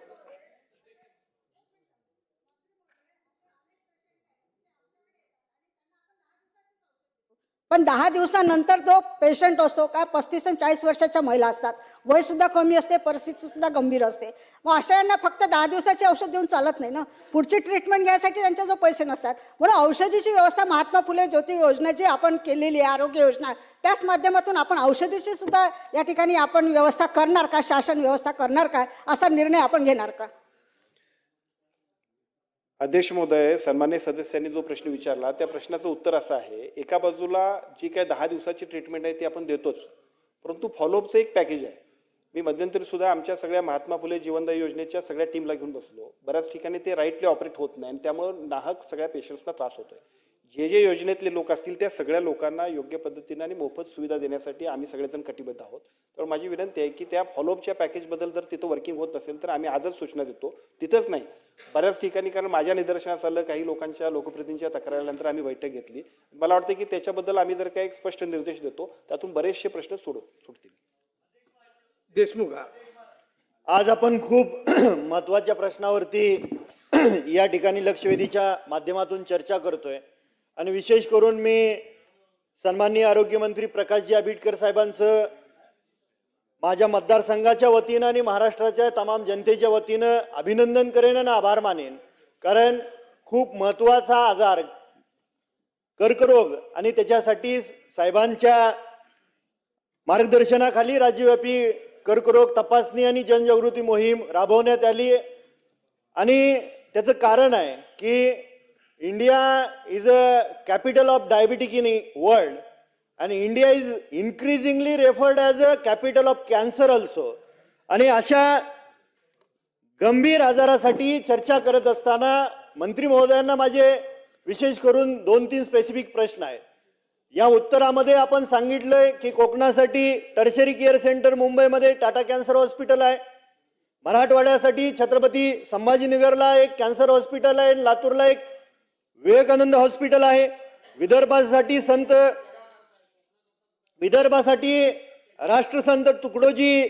पण 10 दिवसानंतर तो पेशंट असतो का 35 आणि 40 वर्षाच्या महिला असतात, वय सुद्धा कमी असते, परिस्थिती सुद्धा गंभीर असते. मग अशा यांना फक्त 10 दिवसाचे औषध देऊन चालत नाही ना, पुढची ट्रीटमेंट घ्यायसाठी त्यांच्याजवळ पैसे नसतात. म्हणून औषधीची व्यवस्था महात्मा फुले ज्योती योजना जी आपण केलेली आहे, आरोग्य योजना, त्याच माध्यमातून आपण औषधीची सुद्धा या ठिकाणी आपण व्यवस्था करणार का, शासन व्यवस्था करणार का, असा निर्णय आपण घेणार का? अध्यक्ष महोदय, सन्मान्य सदस्यांनी जो प्रश्न विचारला त्या प्रश्नाचं उत्तर असं आहे, एका बाजूला जी काय 10 दिवसाची ट्रीटमेंट आहे ती आपण देतोच, परंतु फॉलोअपचं एक पॅकेज आहे. मी मध्यंतरी सुद्धा आमच्या सगळ्या महात्मा फुले जीवनदायी योजनेच्या सगळ्या टीमला घेऊन बसलो. बऱ्याच ठिकाणी ते राईटली ऑपरेट होत नाही आणि त्यामुळे नाहक सगळ्या पेशंट्सना त्रास होतोय. जे योजनेतले लोक असतील त्या सगळ्या लोकांना योग्य पद्धतीने आणि मोफत सुविधा देण्यासाठी आम्ही सगळेजण कटिबद्ध आहोत. तर माझी विनंती आहे की त्या फॉलोअपच्या पॅकेजबद्दल जर तिथं वर्किंग होत असेल तर आम्ही आजच सूचना देतो. तिथंच नाही, बऱ्याच ठिकाणी, कारण माझ्या निदर्शनास आलं काही लोकांच्या लोकप्रतिनिधींच्या तक्रारीनंतर आम्ही बैठक घेतली. मला वाटतं की त्याच्याबद्दल आम्ही जर काही स्पष्ट निर्देश देतो त्यातून बरेचसे प्रश्न सुटतील. देशमुख. आज आपण खूप महत्त्वाच्या प्रश्नावरती या ठिकाणी लक्षवेधीच्या माध्यमातून चर्चा करतोय आणि विशेष करून मी सन्माननीय आरोग्यमंत्री प्रकाशजी आंबेडकर साहेबांचं माझ्या मतदारसंघाच्या वतीनं आणि महाराष्ट्राच्या तमाम जनतेच्या वतीनं अभिनंदन करेन आणि आभार मानेन. कारण खूप महत्त्वाचा आजार कर्करोग आणि त्याच्यासाठी साहेबांच्या मार्गदर्शनाखाली राज्यव्यापी कर्करोग तपासणी आणि जनजागृती मोहीम राबवण्यात आली आणि त्याचं कारण आहे की India is a capital of diabetic in world and India is increasingly referred as a capital of cancer also. आणि अशा गंभीर आजारासाठी चर्चा करत असताना मंत्री महोदयांना माझे विशेष करून 2-3 स्पेसिफिक प्रश्न आहेत. या उत्तरामध्ये आपण सांगितलंय की कोकणासाठी टर्शरी केअर सेंटर मुंबईमध्ये टाटा कॅन्सर हॉस्पिटल आहे, मराठवाड्यासाठी छत्रपती संभाजीनगरला एक कॅन्सर हॉस्पिटल आहे, लातूरला एक विवेकानंद हॉस्पिटल आहे, विदर्भासाठी राष्ट्रसंत Tukdoji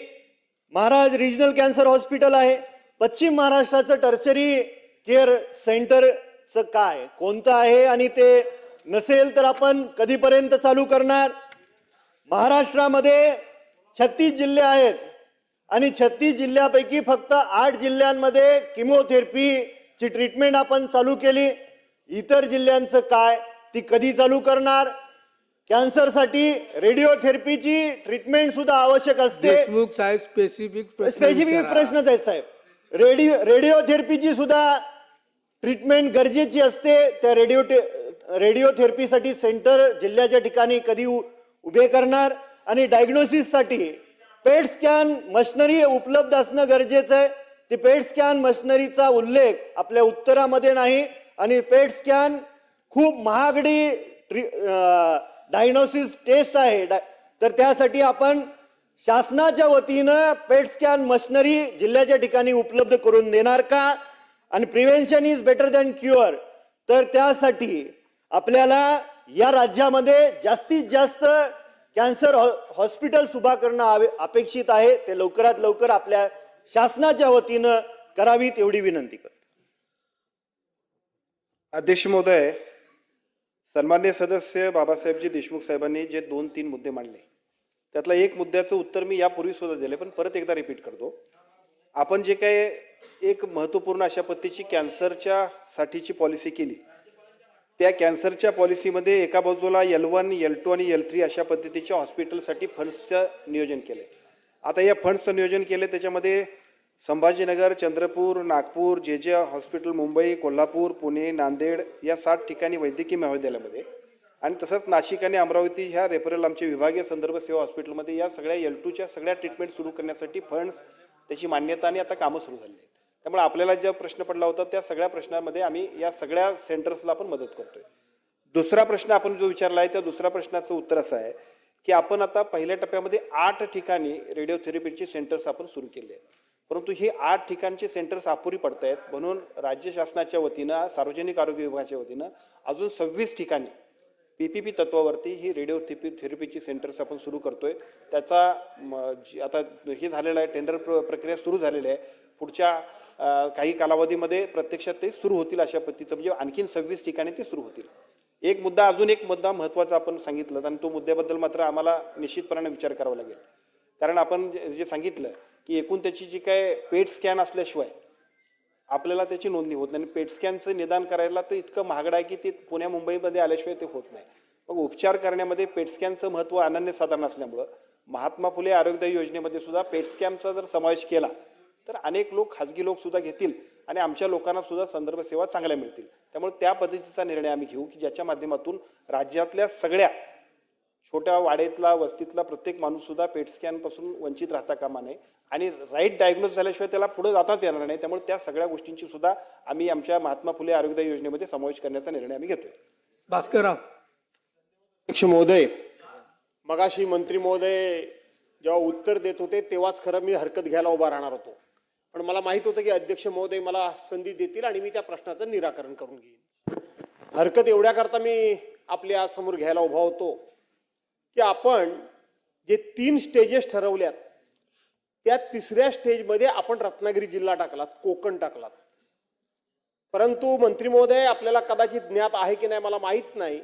Maharaj regional cancer hospital आहे, पश्चिम महाराष्ट्राचं टर्शरी केअर सेंटरचं काय कोणतं आहे आणि ते नसेल तर आपण कधीपर्यंत चालू करणार? महाराष्ट्रामध्ये 36 जिल्हे आहेत आणि 36 जिल्ह्यापैकी फक्त 8 जिल्ह्यांमध्ये किमोथेरपीची ट्रीटमेंट आपण चालू केली. इतर जिल्ह्यांचं काय, ती कधी चालू करणार? कॅन्सरसाठी रेडिओथेरपीची ट्रीटमेंट सुद्धा आवश्यक असते. देशमुख साहेब स्पेसिफिक प्रश्नच आहेत साहेब. रेडिओथेरपीची सुद्धा ट्रीटमेंट गरजेची असते. त्या रेडिओथेरपीसाठी सेंटर जिल्ह्याच्या ठिकाणी कधी उभे करणार? आणि डायग्नोसिससाठी पेट स्कॅन मशिनरी उपलब्ध असणं गरजेचं आहे. ती पेट स्कॅन मशिनरीचा उल्लेख आपल्या उत्तरामध्ये नाही आणि पेट स्कॅन खूप महागडी डायग्नोसिस टेस्ट आहे तर त्यासाठी आपण शासनाच्या वतीनं पेट स्कॅन मशिनरी जिल्ह्याच्या ठिकाणी उपलब्ध करून देणार का? आणि prevention is better than cure, तर त्यासाठी आपल्याला या राज्यामध्ये जास्तीत जास्त कॅन्सर हॉस्पिटल्स उभा करणं अपेक्षित आहे. ते लवकरात लवकर आपल्या शासनाच्या वतीनं करावीत एवढी विनंती करतो. अध्यक्ष महोदय, सन्मान्य सदस्य बाबासाहेबजी देशमुख साहेबांनी जे 2-3 मुद्दे मांडले त्यातला एक मुद्द्याचं उत्तर मी यापूर्वी सुद्धा दिले, पण परत एकदा रिपीट करतो. आपण जे काही एक महत्त्वपूर्ण अशा पद्धतीची कॅन्सरच्या साठीची पॉलिसी केली, त्या कॅन्सरच्या पॉलिसीमध्ये एका बाजूला L1, L2 आणि L3 अशा पद्धतीच्या हॉस्पिटलसाठी फंड्सचं नियोजन केलं. आता या फंड्सचं नियोजन केलं त्याच्यामध्ये संभाजीनगर, चंद्रपूर, नागपूर, जे हॉस्पिटल, मुंबई, कोल्हापूर, पुणे, नांदेड या 7 ठिकाणी वैद्यकीय महाविद्यालयामध्ये आणि तसंच नाशिक आणि अमरावती ह्या रेफरल आमच्या विभागीय संदर्भ सेवा हॉस्पिटलमध्ये या सगळ्या L2च्या सगळ्या ट्रीटमेंट सुरू करण्यासाठी फंड्स, त्याची मान्यता आणि आता कामं सुरू झाली आहेत. त्यामुळे आपल्याला जो प्रश्न पडला होता त्या सगळ्या प्रश्नांमध्ये आम्ही या सगळ्या सेंटर्सला आपण मदत करतोय. दुसरा प्रश्न आपण जो विचारला आहे त्या दुसऱ्या प्रश्नाचं उत्तर असं आहे की आपण आता पहिल्या टप्प्यामध्ये 8 ठिकाणी रेडिओथेरपीची सेंटर्स आपण सुरू केले आहेत, परंतु ही 8 ठिकाणचे सेंटर्स अपुरी पडतायत. म्हणून राज्य शासनाच्या वतीनं, सार्वजनिक आरोग्य विभागाच्या वतीनं अजून 26 ठिकाणी PPP तत्वावरती ही रेडिओथेरपीची सेंटर्स आपण सुरू करतोय. त्याचा आता हे झालेलं आहे, टेंडर प्रक्रिया सुरू झालेली आहे. पुढच्या काही कालावधीमध्ये प्रत्यक्षात ते सुरू होतील अशा पद्धतीचं, म्हणजे आणखीन 26 ठिकाणी ते सुरू होतील. अजून एक मुद्दा महत्त्वाचा आपण सांगितलं आणि तो मुद्द्याबद्दल मात्र आम्हाला निश्चितपणे विचार करावा लागेल. कारण आपण जे सांगितलं की एकूण त्याची जी काय पेट स्कॅन असल्याशिवाय आपल्याला त्याची नोंदणी होत नाही. पेट स्कॅनचं निदान करायला तर इतकं महागडं आहे की ते पुण्या मुंबईमध्ये आल्याशिवाय ते होत नाही. मग उपचार करण्यामध्ये पेट स्कॅनचं महत्त्व अनन्यसाधारण असल्यामुळं महात्मा फुले आरोग्यदायी योजनेमध्ये सुद्धा पेट स्कॅनचा जर समावेश केला तर अनेक लोक, खाजगी लोक सुद्धा घेतील आणि आमच्या लोकांना सुद्धा संदर्भ सेवा चांगल्या मिळतील. त्यामुळे त्या पद्धतीचा निर्णय आम्ही घेऊ की ज्याच्या माध्यमातून राज्यातल्या सगळ्या छोट्या वाड्यातला, वस्तीतला प्रत्येक माणूस सुद्धा पेट स्कॅन पासून वंचित राहता कामा नये आणि राईट डायग्नोज झाल्याशिवाय त्याला पुढे जाताच येणार नाही. त्यामुळे त्या सगळ्या गोष्टींची सुद्धा आम्ही आमच्या महात्मा फुले आरोग्यदायी योजनेमध्ये समावेश करण्याचा निर्णय आम्ही घेतोय. भास्करराव. अध्यक्ष महोदय, मगाशी मंत्री महोदय जेव्हा उत्तर देत होते तेव्हाच खरं मी हरकत घ्यायला उभा राहणार होतो, पण मला माहित होतं की अध्यक्ष महोदय मला संधी देतील आणि मी त्या प्रश्नाचं निराकरण करून घेईन. हरकत एवढ्याकरता मी आपल्या समोर घ्यायला उभा होतो की आपण जे 3 स्टेजेस ठरवल्यात त्या 3ऱ्या स्टेजमध्ये आपण रत्नागिरी जिल्हा टाकलात, कोकण टाकलात. परंतु मंत्री महोदय, आपल्याला कदाचित ज्ञात आहे की नाही मला माहीत नाही,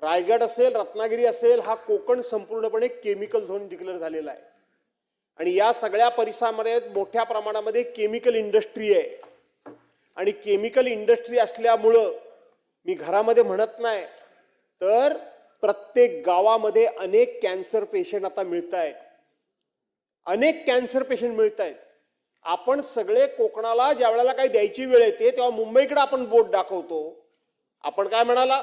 रायगड असेल, रत्नागिरी असेल, हा कोकण संपूर्णपणे केमिकल झोन डिक्लेअर झालेला आहे आणि या सगळ्या परिसरामध्ये मोठ्या प्रमाणामध्ये केमिकल इंडस्ट्री आहे आणि केमिकल इंडस्ट्री असल्यामुळं मी घरामध्ये म्हणत नाही तर प्रत्येक गावामध्ये अनेक कॅन्सर पेशंट आता मिळत आहेत, अनेक कॅन्सर पेशंट मिळत आहेत. आपण सगळे कोकणाला ज्या वेळेला काही द्यायची वेळ येते तेव्हा मुंबईकडे आपण बोट दाखवतो. आपण काय म्हणाला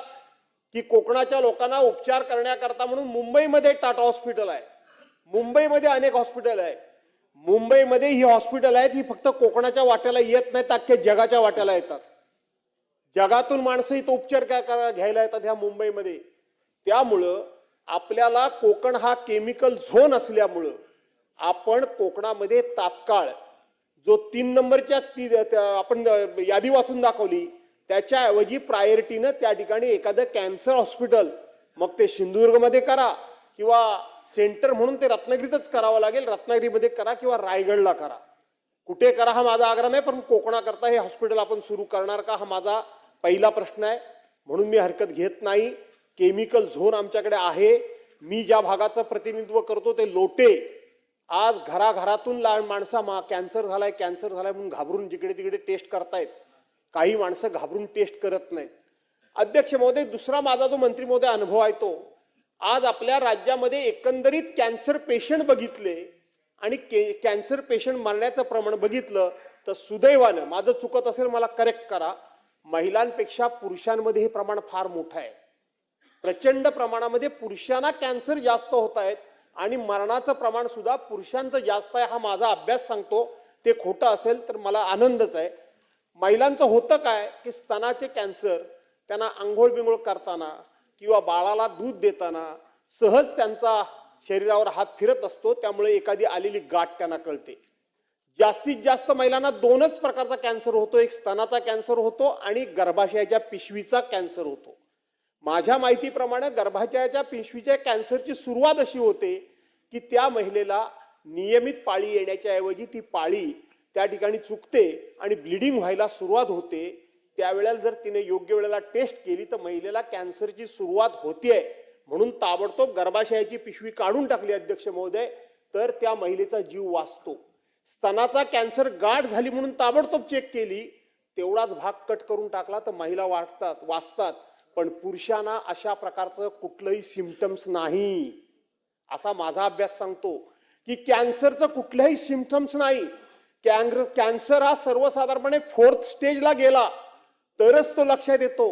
की कोकणाच्या लोकांना उपचार करण्याकरता म्हणून मुंबईमध्ये टाटा हॉस्पिटल आहे, मुंबईमध्ये अनेक हॉस्पिटल आहे. मुंबईमध्ये ही हॉस्पिटल आहेत, ही फक्त कोकणाच्या वाट्याला येत नाहीत, अख्ख्या जगाच्या वाट्याला येतात. जगातून माणसं इथं उपचार घ्यायला येतात ह्या मुंबईमध्ये. त्यामुळं आपल्याला कोकण हा केमिकल झोन असल्यामुळं आपण कोकणामध्ये तात्काळ जो 3 नंबरच्या आपण यादी वाचून दाखवली त्याच्याऐवजी प्रायोरिटीनं त्या ठिकाणी एखादं कॅन्सर हॉस्पिटल, मग ते सिंधुदुर्गमध्ये करा किंवा सेंटर म्हणून ते रत्नागिरीतच करावं लागेल, रत्नागिरीमध्ये करा किंवा रायगडला करा, कुठे करा हा माझा आग्रह नाही, पण कोकणाकरता हे हॉस्पिटल आपण सुरू करणार का हा माझा पहिला प्रश्न आहे. म्हणून मी हरकत घेत नाही. केमिकल झोन आमच्याकडे आहे. मी ज्या भागाचं प्रतिनिधित्व करतो ते लोटे, आज घराघरातून माणसं कॅन्सर झालाय म्हणून घाबरून जिकडे तिकडे टेस्ट करतायत. काही माणसं घाबरून टेस्ट करत नाहीत. अध्यक्ष महोदय, दुसरा माझा जो मंत्री महोदय अनुभव आहे तो आज आपल्या राज्यामध्ये एकंदरीत कॅन्सर पेशंट बघितले आणि कॅन्सर पेशंट मरण्याचं प्रमाण बघितलं तर सुदैवानं, माझं चुकत असेल मला करेक्ट करा, महिलांपेक्षा पुरुषांमध्ये हे प्रमाण फार मोठं आहे. प्रचंड प्रमाणामध्ये पुरुषांना कॅन्सर जास्त होत आहेत आणि मरणाचं प्रमाण सुद्धा पुरुषांचं जास्त आहे. हा माझा अभ्यास सांगतो. ते खोटं असेल तर मला आनंदच आहे. महिलांचं होतं काय की स्तनाचे कॅन्सर त्यांना आंघोळ बिंघोळ करताना किंवा बाळाला दूध देताना सहज त्यांचा शरीरावर हात फिरत असतो, त्यामुळे एखादी आलेली गाठ त्यांना कळते. जास्तीत जास्त महिलांना 2च प्रकारचा कॅन्सर होतो, एक स्तनाचा कॅन्सर होतो आणि गर्भाशयाच्या पिशवीचा कॅन्सर होतो. माझ्या माहितीप्रमाणे गर्भाशयाच्या पिशवीच्या कॅन्सरची सुरुवात अशी होते की त्या महिलेला नियमित पाळी येण्याच्या ऐवजी ती पाळी त्या ठिकाणी चुकते आणि ब्लिडिंग व्हायला सुरुवात होते. त्यावेळेला जर तिने योग्य वेळेला टेस्ट केली तर महिलेला कॅन्सरची सुरुवात होतीये, म्हणून ताबडतोब गर्भाशयाची पिशवी काढून टाकली अध्यक्ष महोदय, तर त्या महिलेचा जीव वाचतो. स्तनाचा कॅन्सर गाठ झाली म्हणून ताबडतोब चेक केली, तेवढाच भाग कट करून टाकला तर महिला वाचतात. पण पुरुषांना अशा प्रकारचं कुठलंही सिम्पटम्स नाही. असा माझा अभ्यास सांगतो की कॅन्सरचं कुठलंही सिम्पटम्स नाही. कॅन्सर हा सर्वसाधारणपणे 4th स्टेजला गेला तरच तो लक्षात येतो.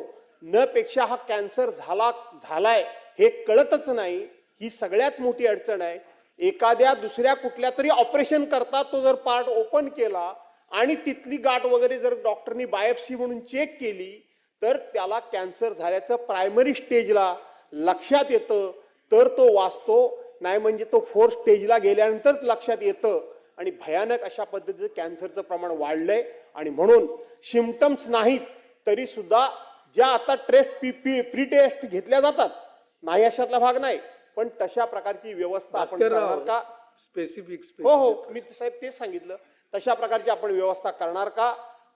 न पेक्षा हा कॅन्सर झालाय हे कळतच नाही. ही सगळ्यात मोठी अडचण आहे. एखाद्या दुसऱ्या कुठल्या तरी ऑपरेशन करता तो जर पार्ट ओपन केला आणि तिथली गाठ वगैरे जर डॉक्टरनी बायोप्सी म्हणून चेक केली तर त्याला कॅन्सर झाल्याचं प्रायमरी स्टेजला लक्षात येतं, तर तो वाचतो. नाही म्हणजे तो 4th स्टेजला गेल्यानंतर लक्षात येतं आणि भयानक अशा पद्धतीचं कॅन्सरचं प्रमाण वाढलंय. आणि म्हणून सिम्पटम्स नाहीत तरी सुद्धा ज्या आता प्री टेस्ट घेतल्या जातात, नाही अशातला भाग नाही, पण तशा प्रकारची व्यवस्था आपण करणार का? स्पेसिफिक हो, मी साहेब तेच सांगितलं. तशा प्रकारची आपण व्यवस्था करणार का?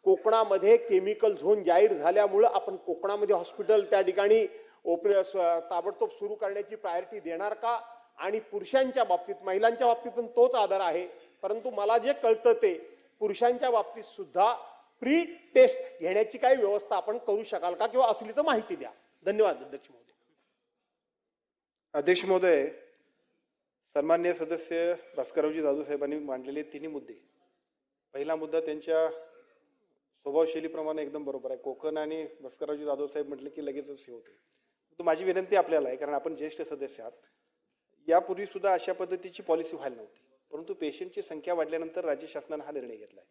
कोकणामध्ये केमिकल झोन जाहीर झाल्यामुळं आपण कोकणामध्ये हॉस्पिटल त्या ठिकाणी ताबडतोब सुरू करण्याची प्रायोरिटी देणार का? आणि पुरुषांच्या बाबतीत, महिलांच्या बाबतीत पण तोच आदर आहे, परंतु मला जे कळतं ते पुरुषांच्या बाबतीत सुद्धा प्री टेस्ट घेण्याची काही व्यवस्था आपण करू शकाल का, किंवा असली तर माहिती द्या. धन्यवाद अध्यक्ष महोदय. अध्यक्ष महोदय, सन्माननीय सदस्य भास्कररावजी जाधव साहेबांनी मांडलेले तिन्ही मुद्दे, पहिला मुद्दा त्यांच्या स्वभावशैलीप्रमाणे एकदम बरोबर आहे. कोकण आणि भास्कररावजी जाधव साहेब म्हटले की लगेचच हे होते. तर माझी विनंती आपल्याला आहे, कारण आपण ज्येष्ठ सदस्य आहात, यापूर्वी सुद्धा अशा पद्धतीची पॉलिसी व्हायला नव्हती, परंतु पेशंटची संख्या वाढल्यानंतर राज्य शासनाने हा निर्णय घेतलाय.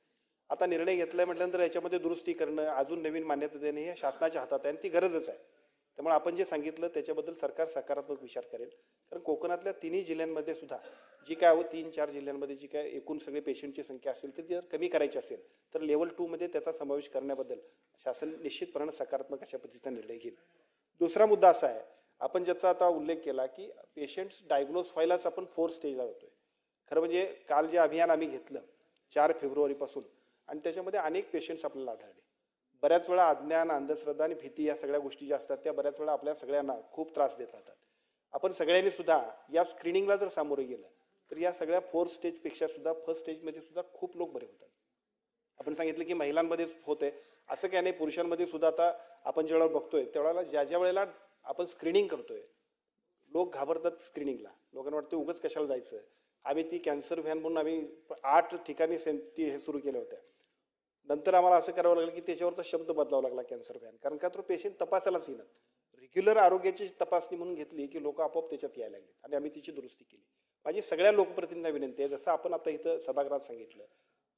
आता निर्णय घेतलाय म्हटल्यानंतर याच्यामध्ये दुरुस्ती करणं, अजून नवीन मान्यता देणे हे शासनाच्या हातात आहे आणि ती गरजच आहे. त्यामुळे आपण जे सांगितलं त्याच्याबद्दल सरकार सकारात्मक विचार करेल. कारण कोकणातल्या तिन्ही जिल्ह्यांमध्ये सुद्धा जी काय 3-4 जिल्ह्यांमध्ये जी काय एकूण सगळे पेशंटची संख्या असेल तर ती जर कमी करायची असेल तर लेवल 2 मध्ये त्याचा समावेश करण्याबद्दल शासन निश्चितपणे सकारात्मक अशा पद्धतीचा निर्णय घेईल. दुसरा मुद्दा असा आहे, आपण ज्याचा आता उल्लेख केला की पेशंट्स डायग्नोज व्हायलाच आपण 4th स्टेजला जातोय. खरं म्हणजे काल जे अभियान आम्ही घेतलं 4 फेब्रुवारीपासून, आणि त्याच्यामध्ये अनेक पेशंट्स आपल्याला आढळले. बऱ्याच वेळा अज्ञान, अंधश्रद्धा आणि भीती या सगळ्या गोष्टी ज्या असतात त्या बऱ्याच वेळा आपल्या सगळ्यांना खूप त्रास देत राहतात. आपण सगळ्यांनी सुद्धा या स्क्रीनिंगला जर सामोरे गेलं तर या सगळ्या 4th स्टेजपेक्षा सुद्धा 1st स्टेजमध्ये सुद्धा खूप लोक बरे होतात. आपण सांगितलं की महिलांमध्येच होते, असं काय नाही, पुरुषांमध्ये सुद्धा. आता आपण ज्यावेळेला बघतोय त्यावेळेला ज्या वेळेला आपण स्क्रीनिंग करतोय लोक घाबरतात स्क्रीनिंगला. लोकांना वाटतं उगाच कशाला जायचं. आम्ही ती कॅन्सर व्हॅन म्हणून आम्ही 8 ठिकाणी हे सुरू केल्या होत्या. नंतर आम्हाला असं करावं लागलं की त्याच्यावरचा शब्द बदलावा लागला कॅन्सर व्हॅन, कारण का तो पेशंट तपासायलाच येणार. रेग्युलर आरोग्याची तपासणी म्हणून घेतली की लोक आपोआप त्याच्यात यायला लागले आणि आम्ही तिची दुरुस्ती केली. माझी सगळ्या लोकप्रतिनिधींना विनंती आहे, जसं आपण आता इथं सभागृहात सांगितलं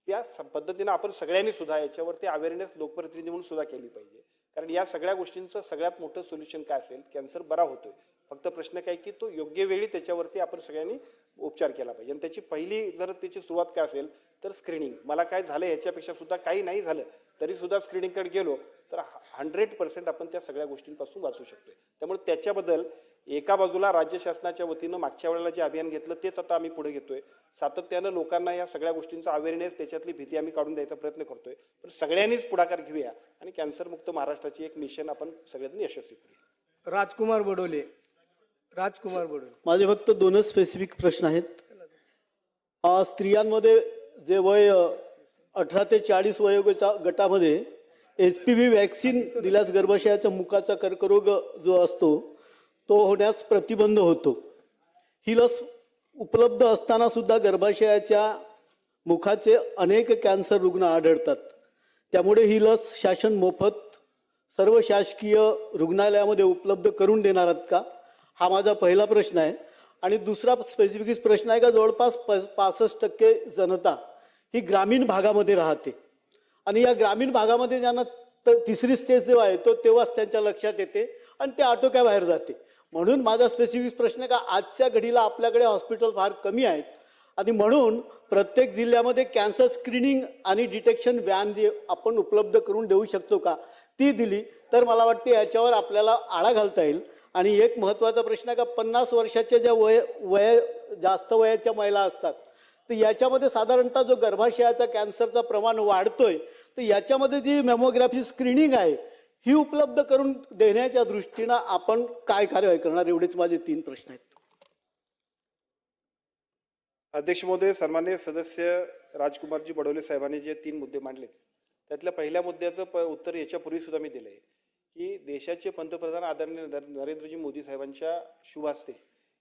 त्या पद्धतीनं आपण सगळ्यांनी सुद्धा याच्यावरती अवेअरनेस लोकप्रतिनिधी म्हणून सुद्धा केली पाहिजे. कारण या सगळ्या गोष्टींचं सगळ्यात मोठं सोल्युशन काय असेल, कॅन्सर बरा होतोय, फक्त प्रश्न काय की तो योग्य वेळी त्याच्यावरती आपण सगळ्यांनी उपचार केला पाहिजे. आणि त्याची पहिली जर त्याची सुरुवात काय असेल तर स्क्रीनिंग. मला काय झालं ह्याच्यापेक्षा सुद्धा काही नाही झालं तरी सुद्धा स्क्रीनिंगकडे गेलो तर 100% आपण त्या सगळ्या गोष्टींपासून वाचू शकतोय. त्यामुळे त्याच्याबद्दल एका बाजूला राज्य शासनाच्या वतीनं मागच्या वेळेला जे अभियान घेतलं तेच आता आम्ही पुढे घेतोय. सातत्यानं लोकांना या सगळ्या गोष्टींचा अवेअरनेस, त्याच्यातली भीती आम्ही काढून द्यायचा प्रयत्न करतोय. पण सगळ्यांनीच पुढाकार घेऊया आणि कॅन्सर मुक्त महाराष्ट्राची एक मिशन आपण सगळ्यांनी यशस्वी करूया. राजकुमार बडोले. माझे फक्त 2च स्पेसिफिक प्रश्न आहेत. स्त्रियांमध्ये जे वय 18 ते 40 वयोगटाच्या गटामध्ये HPV वॅक्सिन दिल्यास गर्भाशयाच्या मुखाचा कर्करोग जो असतो तो होण्यास प्रतिबंध होतो. ही लस उपलब्ध असताना सुद्धा गर्भाशयाच्या मुखाचे अनेक कॅन्सर रुग्ण आढळतात. त्यामुळे ही लस शासन मोफत सर्व शासकीय रुग्णालयामध्ये उपलब्ध करून देणार आहेत का, हा माझा पहिला प्रश्न आहे. आणि दुसरा स्पेसिफिक प्रश्न आहे का जवळपास 65% जनता ही ग्रामीण भागामध्ये राहते आणि या ग्रामीण भागामध्ये ज्यांना 3री स्टेज जेव्हा येतो तेव्हाच त्यांच्या लक्षात येते आणि ते आटोक्याबाहेर जाते. म्हणून माझा स्पेसिफिक प्रश्न का आजच्या घडीला आपल्याकडे हॉस्पिटल फार कमी आहेत आणि म्हणून प्रत्येक जिल्ह्यामध्ये कॅन्सर स्क्रीनिंग आणि डिटेक्शन व्हॅन जी आपण उपलब्ध करून देऊ शकतो का, ती दिली तर मला वाटते याच्यावर आपल्याला आळा घालता येईल. आणि एक महत्त्वाचा प्रश्न आहे का 50 वर्षाच्या ज्या जास्त वयाच्या महिला असतात तर याच्यामध्ये साधारणतः जो गर्भाशयाचा कॅन्सरचा प्रमाण वाढतोय तर याच्यामध्ये जी मॅमोग्राफी स्क्रीनिंग आहे ही उपलब्ध करून देण्याच्या दृष्टीनं आपण काय कार्यवाही करणार, एवढेच माझे 3 प्रश्न आहेत. अध्यक्ष महोदय, सन्माननीय सदस्य राजकुमारजी बडोले साहेबांनी जे 3 मुद्दे मांडलेत त्यातल्या पहिल्या मुद्द्याचं उत्तर याच्यापूर्वी सुद्धा मी दिलंय की देशाचे पंतप्रधान आदरणीय नरेंद्रजी मोदी साहेबांच्या शुभ हस्ते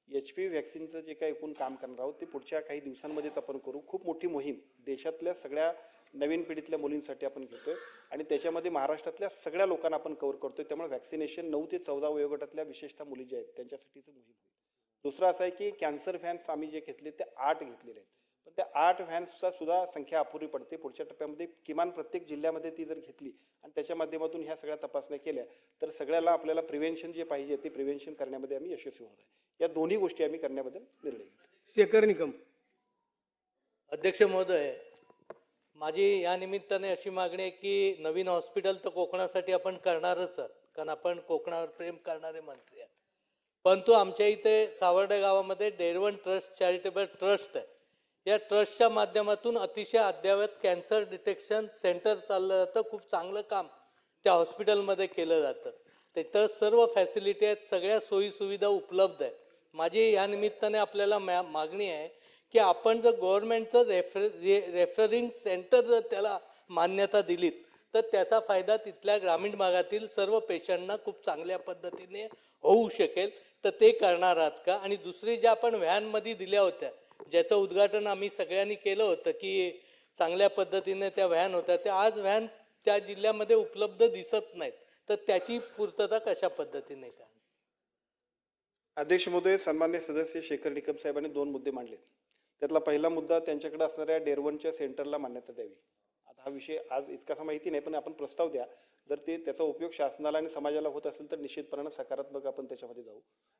HP व्हॅक्सिनचं जे काही एकूण काम करणार आहोत ते पुढच्या काही दिवसांमध्येच आपण करू. खूप मोठी मोहीम देशातल्या सगळ्या नवीन पिढीतल्या मुलींसाठी आपण घेतोय आणि त्याच्यामध्ये महाराष्ट्रातल्या सगळ्या लोकांना आपण कव्हर करतोय. त्यामुळे व्हॅक्सिनेशन 9 ते 14 वयोगटातल्या विशेषतः मुली ज्या आहेत त्यांच्यासाठीचं मोहीम होईल. दुसरं असं आहे की कॅन्सर व्हॅन्स आम्ही जे घेतले ते 8 घेतलेले आहेत, पण त्या 8 व्हॅन्सचा सुद्धा संख्या अपुरी पडते. पुढच्या टप्प्यामध्ये किमान प्रत्येक जिल्ह्यामध्ये ती जर घेतली आणि त्याच्या माध्यमातून ह्या सगळ्या तपासण्या केल्या तर सगळ्याला आपल्याला प्रिव्हेन्शन जे पाहिजे ते प्रिव्हेन्शन करण्यामध्ये आम्ही यशस्वी होणार आहे. या दोन्ही गोष्टी आम्ही करण्याबद्दल निर्णय घेतो. शेखर निकम. अध्यक्ष महोदय, माझी या निमित्ताने अशी मागणी आहे की नवीन हॉस्पिटल तर कोकणासाठी आपण करणारच आहोत, कारण आपण कोकणावर प्रेम करणारे मंत्री आहात. परंतु आमच्या इथे सावर्डे गावामध्ये डेरवन ट्रस्ट चॅरिटेबल ट्रस्ट आहे. या ट्रस्टच्या माध्यमातून अतिशय अद्ययावत कॅन्सर डिटेक्शन सेंटर चाललं जातं. खूप चांगलं काम त्या हॉस्पिटलमध्ये केलं जातं. तिथं सर्व फॅसिलिटी आहेत, सगळ्या सोयी सुविधा उपलब्ध आहेत. माझी या निमित्ताने आपल्याला मागणी आहे की आपण जर गव्हर्नमेंटचं रेफरिंग सेंटर जर त्याला मान्यता दिलीत तर त्याचा फायदा तिथल्या ग्रामीण भागातील सर्व पेशंटना खूप चांगल्या पद्धतीने होऊ शकेल. तर ते करणार आहात का? आणि दुसरी ज्या आपण व्हॅनमध्ये दिल्या होत्या ज्याचं उद्घाटन आम्ही सगळ्यांनी केलं होतं की चांगल्या पद्धतीने त्या व्हॅन होत्या, त्या आज व्हॅन त्या जिल्ह्यामध्ये उपलब्ध दिसत नाहीत, तर त्याची पूर्तता कशा पद्धतीने करणार? अध्यक्ष महोदय, सन्माननीय सदस्य शेखर निकम साहेबांनी 2 मुद्दे मांडलेत. त्यातला पहिला मुद्दा त्यांच्याकडे असणाऱ्या डेरवनच्या सेंटरला मान्यता द्यावी. आता हा विषय आज इतकासा माहिती नाही, पण आपण प्रस्ताव द्या. जर ते त्याचा उपयोग शासनाला आणि समाजाला होत असेल तर निश्चितपणाने सकारात्मक आपण त्याच्यामध्ये जाऊ.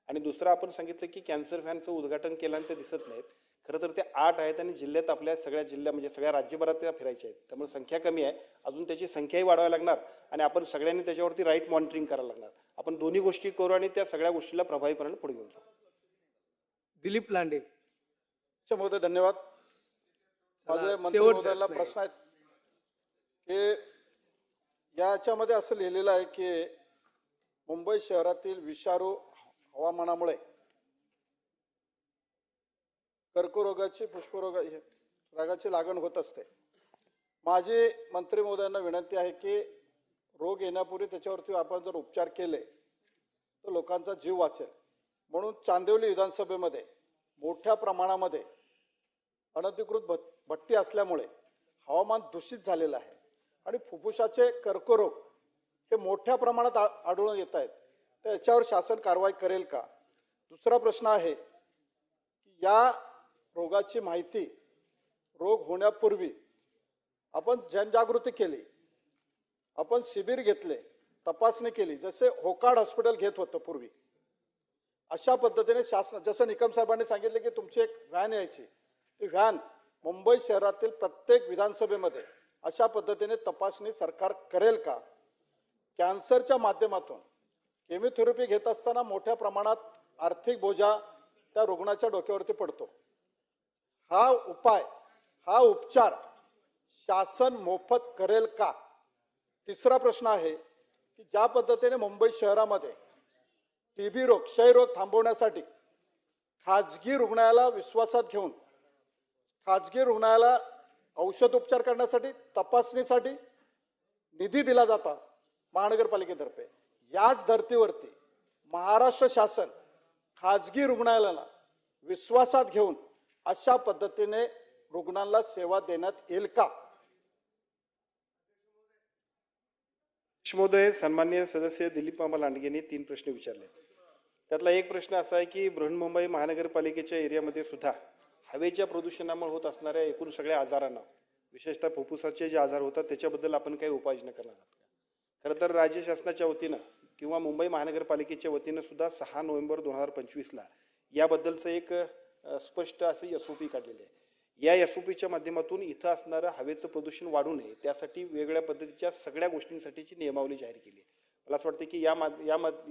आणि दुसरं आपण सांगितलं की कॅन्सर व्हॅनचं उद्घाटन केलं आणि ते दिसत नाहीत. खरं तर ते 8 आहेत आणि जिल्ह्यात आपल्या सगळ्या जिल्ह्या म्हणजे सगळ्या राज्यभरात त्या फिरायच्या आहेत. त्यामुळे संख्या कमी आहे, अजून त्याची संख्याही वाढवावी लागणार आणि आपण सगळ्यांनी त्याच्यावरती राईट मॉनिटरिंग करायला लागणार. आपण दोन्ही गोष्टी करू आणि त्या सगळ्या गोष्टीला प्रभावीपणे पुढे घेऊन जाऊ. दिलीप लांडे. महोदय धन्यवाद. माझे शेवटचा मंत्री महोदयांना प्रश्न आहेत की याच्यामध्ये असं लिहिलेलं आहे की मुंबई शहरातील विषारू हवामानामुळे कर्करोगाची पुष्परोगाची लागण होत असते. माझी मंत्री महोदयांना विनंती आहे की रोग येण्यापूर्वी त्याच्यावरती आपण जर उपचार केले तर लोकांचा जीव वाचेल. म्हणून चांदिवली विधानसभेमध्ये मोठ्या प्रमाणामध्ये अनधिकृत भट्टी असल्यामुळे हवामान दूषित झालेलं आहे आणि फुफ्फुसाचे कर्करोग हे मोठ्या प्रमाणात आढळून येत आहेत. तर याच्यावर शासन कारवाई करेल का? दुसरा प्रश्न आहे की या रोगाची माहिती रोग होण्यापूर्वी आपण जनजागृती केली, आपण शिबिर घेतले, तपासणी केली, जसे होकाड हॉस्पिटल घेत होतं पूर्वी. अशा पद्धतीने शासन, जसं निकम साहेबांनी सांगितले की तुमची एक व्हॅन यायची, ती व्हॅन मुंबई शहरातील प्रत्येक विधानसभेमध्ये अशा पद्धतीने तपासणी सरकार करेल का? कॅन्सरच्या माध्यमातून केमोथेरपी घेत असताना मोठ्या प्रमाणात आर्थिक बोजा त्या रुग्णाच्या डोक्यावरती पडतो. हा उपाय, हा उपचार शासन मोफत करेल का? तिसरा प्रश्न आहे की ज्या पद्धतीने मुंबई शहरामध्ये TB रोग, क्षयरोग थांबवण्यासाठी खाजगी रुग्णालयाला विश्वासात घेऊन खाजगी रुग्णालयाला औषध उपचार करण्यासाठी, तपासणीसाठी निधी दिला जाता महानगरपालिकेतर्फे. याच धर्तीवरती महाराष्ट्र शासन खाजगी रुग्णालयाला विश्वासात घेऊन अशा पद्धतीने रुग्णांना सेवा देण्यात येईल का? महोदय, सन्माननीय सदस्य दिलीप मामा लांडगे यांनी 3 प्रश्न विचारले. त्यातला एक प्रश्न असा आहे की बृहन्मुंबई महानगरपालिकेच्या एरियामध्ये सुद्धा हवेच्या प्रदूषणामुळे होत असणाऱ्या एकूण सगळ्या आजारांना, विशेषतः फुफ्फुसाचे जे आजार होतात त्याच्याबद्दल आपण काही उपाययोजना करणार आहात का? खरं तर राज्य शासनाच्या वतीनं किंवा मुंबई महानगरपालिकेच्या वतीनं सुद्धा 6 नोव्हेंबर 2025ला याबद्दलचं एक स्पष्ट असे SOP काढलेले आहे. या SOPच्या माध्यमातून इथं असणारं हवेचं प्रदूषण वाढू नये त्यासाठी वेगवेगळ्या पद्धतीच्या सगळ्या गोष्टींसाठीची नियमावली जाहीर केली आहे. मला असं वाटतं की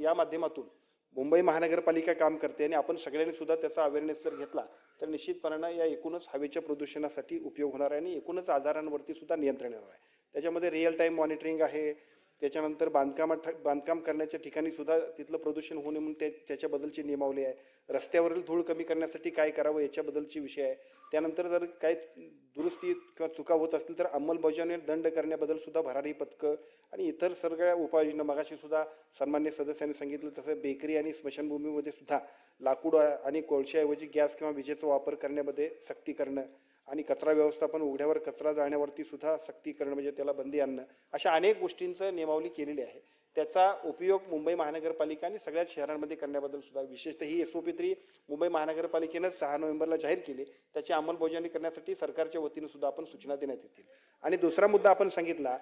या माध्यमातून मुंबई महानगरपालिका काम करते आणि आपण सगळ्यांनी सुद्धा त्याचा अवेअरनेस जर घेतला तर निश्चितपणानं या एकूणच हवेच्या प्रदूषणासाठी उपयोग होणार आहे आणि एकूणच आजारांवरती सुद्धा नियंत्रण येणार आहे. त्याच्यामध्ये रिअल टाईम मॉनिटरिंग आहे, त्याच्यानंतर बांधकाम करण्याच्या ठिकाणी सुद्धा तिथलं प्रदूषण होऊ नये म्हणून त्याच्याबद्दलची नियमावली आहे. रस्त्यावरील धूळ कमी करण्यासाठी काय करावं याच्याबद्दलची विषय आहे. त्यानंतर जर काही दुरुस्ती किंवा चुका होत असतील तर अंमलबजावणीवर दंड करण्याबद्दल सुद्धा भरारी पथकं आणि इतर सगळ्या उपाययोजना मगाशी सुद्धा सन्मान्य सदस्यांनी सांगितलं तसं बेकरी आणि स्मशानभूमीमध्ये सुद्धा लाकूड आणि कोळशाऐवजी गॅस किंवा विजेचा वापर करण्यामध्ये सक्ती करणं आणि कचरा व्यवस्थापन उघड्यावर कचरा जाळण्यावरती सुद्धा सक्ती करणं म्हणजे त्याला बंदी आणणं अशा अनेक गोष्टींचं नियमावली केलेली आहे. त्याचा उपयोग मुंबई महानगरपालिका आणि सगळ्याच शहरांमध्ये करण्याबद्दल सुद्धा विशेषतः ही SOP 3 मुंबई महानगरपालिकेनं 6 नोव्हेंबरला जाहीर केली. त्याची अंमलबजावणी करण्यासाठी सरकारच्या वतीनं सुद्धा आपण सूचना देण्यात येतील. आणि दुसरा मुद्दा आपण सांगितला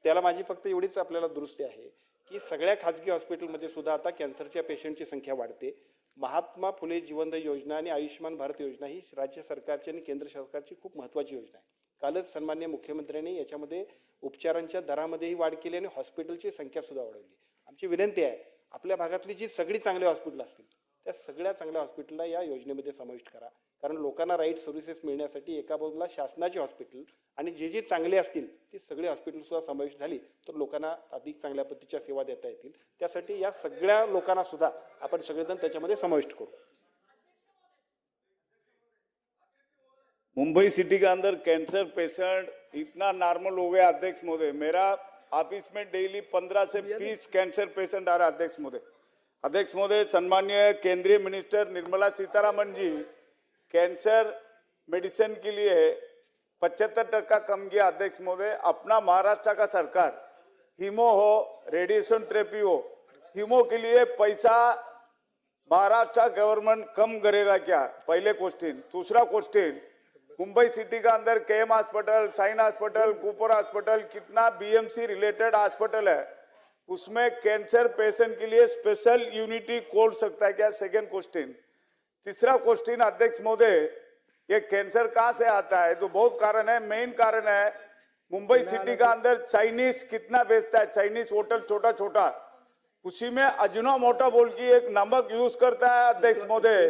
त्याला माझी फक्त एवढीच आपल्याला दुरुस्ती आहे की सगळ्या खाजगी हॉस्पिटलमध्ये सुद्धा आता कॅन्सरच्या पेशंटची संख्या वाढते. महात्मा फुले जीवनदायी योजना आणि आयुष्यमान भारत योजना ही राज्य सरकारची आणि केंद्र सरकारची खूप महत्त्वाची योजना आहे. कालच सन्मान्य मुख्यमंत्र्यांनी याच्यामध्ये उपचारांच्या दरामध्येही वाढ केली आणि हॉस्पिटलची संख्या सुद्धा वाढवली. आमची विनंती आहे आपल्या भागातली जी सगळी चांगली हॉस्पिटल असतील त्या सगळ्या चांगल्या हॉस्पिटलला या योजनेमध्ये समाविष्ट करा. कारण लोकांना राईट सर्व्हिसेस मिळण्यासाठी एका बाजूला शासनाची हॉस्पिटल आणि जे जे चांगले असतील ती सगळी हॉस्पिटल सुद्धा समाविष्ट झाली तर लोकांना अधिक चांगल्या पद्धतीच्या सेवा देता येतील. त्यासाठी या सगळ्या लोकांना सुद्धा आपण सगळेजण त्याच्यामध्ये समाविष्ट करू. मुंबई सिटी के अंदर कैंसर पेशेंट इतना नॉर्मल हो गया अध्यक्ष महोदय, मेरा ऑफिस में डेली 15 से 20 कैंसर पेशेंट आ रहा है अध्यक्ष महोदय. अध्यक्ष महोदय, सम्मान्य केंद्रीय मिनिस्टर निर्मला सीतारामन जी कैंसर मेडिसिन के लिए 75% कम किया अध्यक्ष महोदय. अपना महाराष्ट्र का सरकार हीमो हो, रेडिएशन थेरेपी हो, हीमो के लिए पैसा महाराष्ट्र गवर्नमेंट कम करेगा क्या? पहले क्वेश्चन. दूसरा क्वेश्चन, मुंबई सिटी का अंदर KM hospital, Sion hospital, Cooper hospital, कितना BMC रिलेटेड हॉस्पिटल है, उसमें कैंसर पेशेंट के लिए स्पेशल यूनिटी खोल सकता है क्या? Second question. तीसरा क्वेश्चन अध्यक्ष महोदय, ये कैंसर कहाँ से आता है? तो बहुत कारण है. मेन कारण है मुंबई सिटी का अंदर चाइनीज कितना बेचता है, चाइनीज होटल छोटा छोटा, उसी में अजिनोमोटो बोल की एक नमक यूज करता है अध्यक्ष महोदय.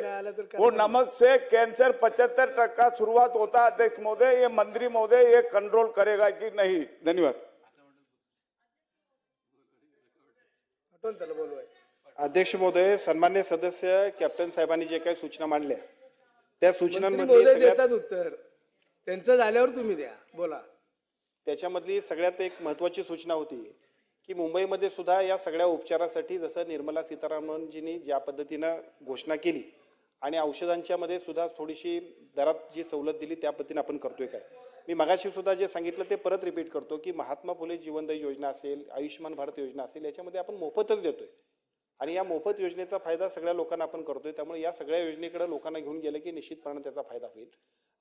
वो नमक से कैंसर 75% शुरुआत होता है अध्यक्ष महोदय. ये मंत्री महोदय ये कंट्रोल करेगा कि नहीं? धन्यवाद. अध्यक्ष महोदय, सन्मान्य सदस्य कॅप्टन साहेबांनी जे काही सूचना मांडल्या त्या मंत्री सूचनांमध्ये महोदय सगळ्यात देतात उत्तर, त्यांचं झाल्यावर तुम्ही द्या. बोला. त्याच्यामधली सगळ्यात एक महत्त्वाची सूचना होती की मुंबईमध्ये सुद्धा या सगळ्या उपचारासाठी जसं निर्मला सीतारामनजींनी ज्या पद्धतीनं घोषणा केली आणि औषधांच्या मध्ये सुद्धा थोडीशी दरात जी सवलत दिली त्या पद्धतीने आपण करतोय काय. मी मगाशी सुद्धा जे सांगितलं ते परत रिपीट करतो की महात्मा फुले जीवनदायी योजना असेल, आयुष्यमान भारत योजना असेल, याच्यामध्ये आपण मोफतच देतोय आणि या मोफत योजनेचा फायदा सगळ्या लोकांना आपण करतोय. त्यामुळे या सगळ्या योजनेकडे लोकांना घेऊन गेलं की निश्चितपणे त्याचा फायदा होईल.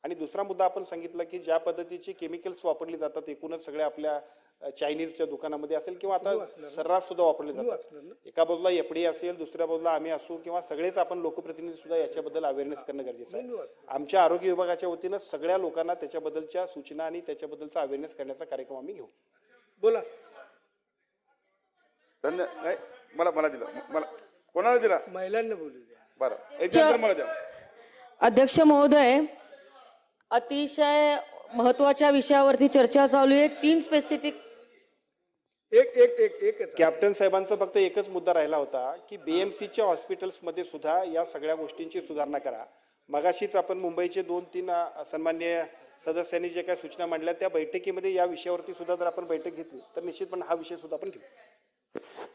आणि दुसरा मुद्दा आपण सांगितलं की ज्या पद्धतीची केमिकल्स वापरली जातात एकूणच सगळ्या आपल्या चायनीजच्या दुकानामध्ये असेल किंवा आता सर्रास सुद्धा वापरले जातात. एका बाजूला FDA असेल, दुसऱ्या बाजूला आम्ही असू किंवा सगळेच आपण लोकप्रतिनिधी सुद्धा याच्याबद्दल अवेअरनेस करणं गरजेचं आहे. आमच्या आरोग्य विभागाच्या वतीनं सगळ्या लोकांना त्याच्याबद्दलच्या सूचना आणि त्याच्याबद्दलचा अवेअरनेस करण्याचा कार्यक्रम आम्ही घेऊ. बोला. नाही, मला दिला, मला कोणाला दिला? महिलांना बोलू द्या. बरं, एक नंतर मला द्या. अध्यक्ष महोदय, अतिशय महत्वाच्या विषयावरती चर्चा चालू आहे. 3 स्पेसिफिक एकच. कॅप्टन साहेबांचा फक्त एकच मुद्दा राहिला होता की BMCच्या हॉस्पिटल्समध्ये सुद्धा या सगळ्या गोष्टींची सुधारणा करा. मगाशीच आपण मुंबईचे 2-3 सन्मान्य सदस्यांनी जे काही सूचना मांडल्या त्या बैठकीमध्ये या विषयावरती सुद्धा जर आपण बैठक घेतली तर निश्चितपणे हा विषय सुद्धा आपण घेऊ.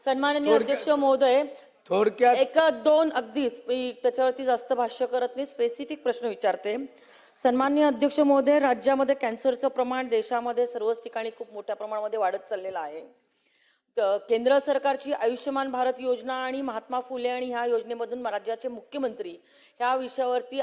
सन्माननीय अध्यक्ष महोदय, थोडक्यात 1-2 अगदीच मी त्याच्यावरती जास्त भाष्य करत नाही, स्पेसिफिक प्रश्न विचारते. सन्माननीय अध्यक्ष महोदय, राज्यामध्ये कॅन्सरचं प्रमाण देशामध्ये सर्वच ठिकाणी खूप मोठ्या प्रमाणामध्ये वाढत चाललेलं आहे. केंद्र सरकारची आयुष्यमान भारत योजना आणि महात्मा फुले आणि ह्या योजनेमधून राज्याचे मुख्यमंत्री ह्या विषयावरती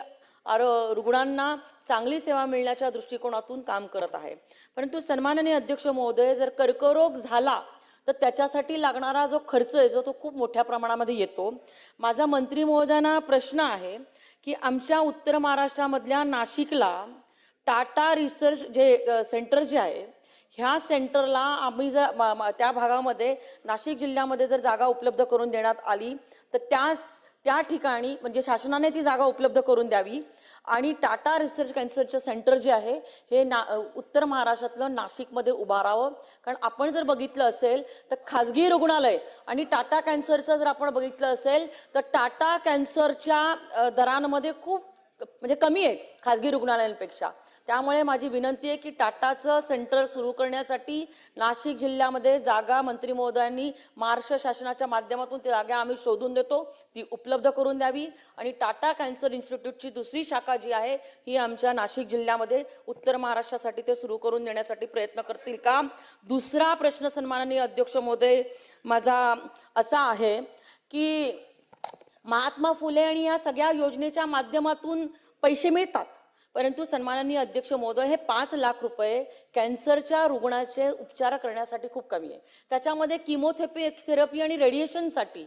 रुग्णांना चांगली सेवा मिळण्याच्या दृष्टिकोनातून काम करत आहे. परंतु सन्माननीय अध्यक्ष महोदय, जर कर्करोग झाला तर त्याच्यासाठी लागणारा जो खर्च आहे तो खूप मोठ्या प्रमाणामध्ये येतो. माझा मंत्री महोदयांना प्रश्न आहे की आमच्या उत्तर महाराष्ट्रामधल्या नाशिकला टाटा रिसर्च सेंटर जे आहे, ह्या सेंटरला आम्ही जर त्या भागामध्ये नाशिक जिल्ह्यामध्ये जर जागा उपलब्ध करून देण्यात आली तर त्या ठिकाणी म्हणजे शासनाने ती जागा उपलब्ध करून द्यावी आणि टाटा रिसर्च कॅन्सरचं सेंटर जे आहे हे उत्तर महाराष्ट्रातलं नाशिकमध्ये उभारावं. कारण आपण जर बघितलं असेल तर खाजगी रुग्णालय आणि टाटा कॅन्सरचं जर आपण बघितलं असेल तर टाटा कॅन्सरच्या दरांमध्ये खूप म्हणजे कमी आहेत खाजगी रुग्णालयांपेक्षा. त्यामुळे माझी विनंती आहे की टाटाचं सेंटर सुरू करण्यासाठी नाशिक जिल्ह्यामध्ये जागा मंत्री महोदयांनी महाराष्ट्र शासनाच्या माध्यमातून ती जागा आम्ही शोधून देतो, ती उपलब्ध करून द्यावी आणि टाटा कॅन्सर इन्स्टिट्यूटची दुसरी शाखा जी आहे ही आमच्या नाशिक जिल्ह्यामध्ये उत्तर महाराष्ट्रासाठी ते सुरू करून देण्यासाठी प्रयत्न करतील का. दुसरा प्रश्न सन्माननीय अध्यक्ष महोदय माझा असा आहे की महात्मा फुले आणि या सगळ्या योजनेच्या माध्यमातून पैसे मिळतात, परंतु सन्माननीय अध्यक्ष महोदय हे 5 लाख रुपये कॅन्सरच्या रुग्णाचे उपचार करण्यासाठी खूप कमी आहे. त्याच्यामध्ये किमोथेरपी आणि रेडिएशनसाठी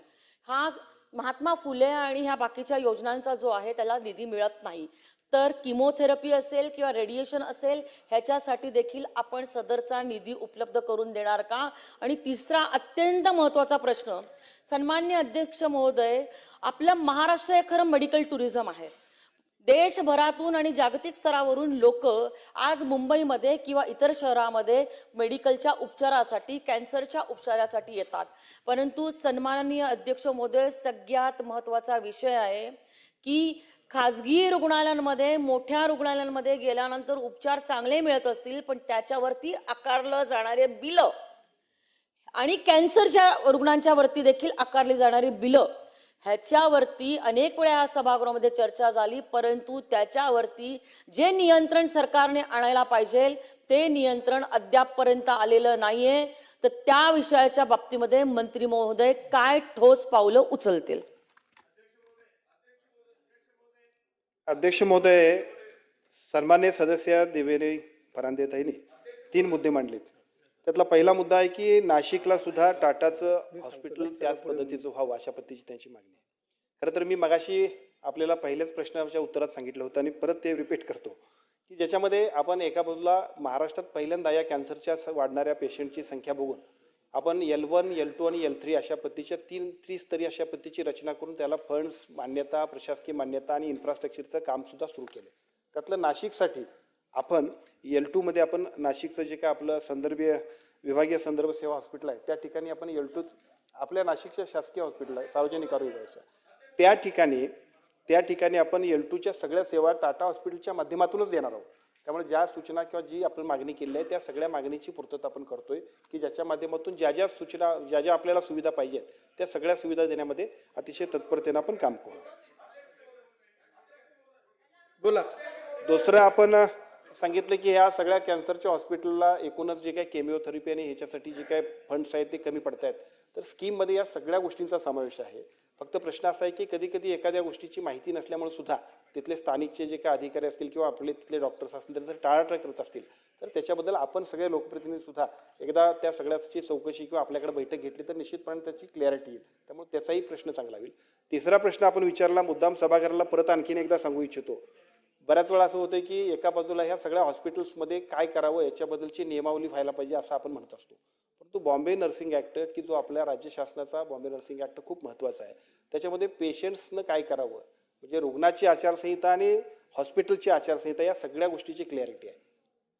हा महात्मा फुले आणि ह्या बाकीच्या योजनांचा जो आहे त्याला निधी मिळत नाही. तर किमोथेरपी असेल किंवा रेडिएशन असेल ह्याच्यासाठी देखील आपण सदरचा निधी उपलब्ध करून देणार का. आणि तिसरा अत्यंत महत्त्वाचा प्रश्न सन्माननीय अध्यक्ष महोदय, आपलं महाराष्ट्र हे खरं मेडिकल टुरिझम आहे. देशभरातून आणि जागतिक स्तरावरून लोक आज मुंबईमध्ये किंवा इतर शहरामध्ये मेडिकलच्या उपचारासाठी कॅन्सरच्या उपचारासाठी येतात. परंतु सन्माननीय अध्यक्ष महोदय, सगळ्यात महत्त्वाचा विषय आहे की खाजगी रुग्णालयांमध्ये मोठ्या रुग्णालयांमध्ये गेल्यानंतर उपचार चांगले मिळत असतील पण त्याच्यावरती आकारलं जाणारे बिलं आणि कॅन्सरच्या रुग्णांच्या वरती देखील आकारली जाणारी बिलं ह्याच्यावरती अनेक वेळा या सभागृहामध्ये चर्चा झाली, परंतु त्याच्यावरती जे नियंत्रण सरकारने आणायला पाहिजे ते नियंत्रण अद्यापपर्यंत आलेलं नाहीये. तर त्या विषयाच्या बाबतीमध्ये मंत्री महोदय काय ठोस पावलं उचलतील. अध्यक्ष महोदय, सन्मान्य सदस्य देवेनी फरांदेताईंनी 3 मुद्दे मांडलेत. त्यातला पहिला मुद्दा आहे की नाशिकला सुद्धा टाटाचं हॉस्पिटल त्याच पद्धतीचं व्हावं अशा पद्धतीची त्यांची मागणी आहे. खरं तर मी मगाशी आपल्याला पहिल्याच प्रश्नाच्या उत्तरात सांगितलं होतं आणि परत ते रिपीट करतो की ज्याच्यामध्ये आपण एका बाजूला महाराष्ट्रात पहिल्यांदा या कॅन्सरच्या वाढणाऱ्या पेशंटची संख्या बघून आपण L1, L2 आणि L3 अशा पद्धतीच्या 3 त्रिस्तरीय अशा पद्धतीची रचना करून त्याला फंड्स, मान्यता, प्रशासकीय मान्यता आणि इन्फ्रास्ट्रक्चरचं काम सुद्धा सुरू केलं. त्यातलं नाशिकसाठी आपण L2 मध्ये आपण नाशिकचं जे काय आपलं संदर्भीय विभागीय संदर्भ सेवा हॉस्पिटल आहे त्या ठिकाणी आपण L2 आपल्या नाशिकच्या शासकीय हॉस्पिटल आहे सार्वजनिक आरोग्य विभागाच्या त्या ठिकाणी आपण L2च्या सगळ्या सेवा टाटा हॉस्पिटलच्या माध्यमातूनच देणार आहोत. त्यामुळे ज्या सूचना किंवा जी आपण मागणी केली आहे त्या सगळ्या मागणीची पूर्तता आपण करतोय की ज्याच्या माध्यमातून ज्या ज्या सूचना ज्या आपल्याला सुविधा पाहिजेत त्या सगळ्या सुविधा देण्यामध्ये अतिशय तत्परतेने आपण काम करू. बोला. दुसरं आपण सांगितलं की ह्या सगळ्या कॅन्सरच्या हॉस्पिटलला एकूणच जे काही केमिओथेरपी आणि ह्याच्यासाठी जे काही फंड्स आहेत ते कमी पडत आहेत. तर स्कीममध्ये या सगळ्या गोष्टींचा समावेश आहे. फक्त प्रश्न असा आहे की कधी कधी एखाद्या गोष्टीची माहिती नसल्यामुळे सुद्धा तिथले स्थानिकचे जे काही अधिकारी असतील किंवा आपले तिथले डॉक्टर्स असतील तर टाळाटाळ करत असतील तर त्याच्याबद्दल आपण सगळे लोकप्रतिनिधी सुद्धा एकदा त्या सगळ्याची चौकशी किंवा आपल्याकडे बैठक घेतली तर निश्चितपणे त्याची क्लॅरिटी येईल. त्यामुळे त्याचाही प्रश्न चांगला होईल. तिसरा प्रश्न आपण विचारला मुद्दाम सभागृहाला परत आणखीन एकदा सांगू इच्छितो. बऱ्याच वेळा असं होतं की एका बाजूला ह्या सगळ्या हॉस्पिटल्समध्ये काय करावं याच्याबद्दलची नियमावली व्हायला पाहिजे असं आपण म्हणत असतो. परंतु बॉम्बे नर्सिंग ॲक्ट की जो आपल्या राज्य शासनाचा बॉम्बे नर्सिंग ॲक्ट खूप महत्त्वाचा आहे. त्याच्यामध्ये पेशंट्सनं काय करावं म्हणजे रुग्णाची आचारसंहिता आणि हॉस्पिटलची आचारसंहिता या सगळ्या गोष्टीची क्लॅरिटी आहे.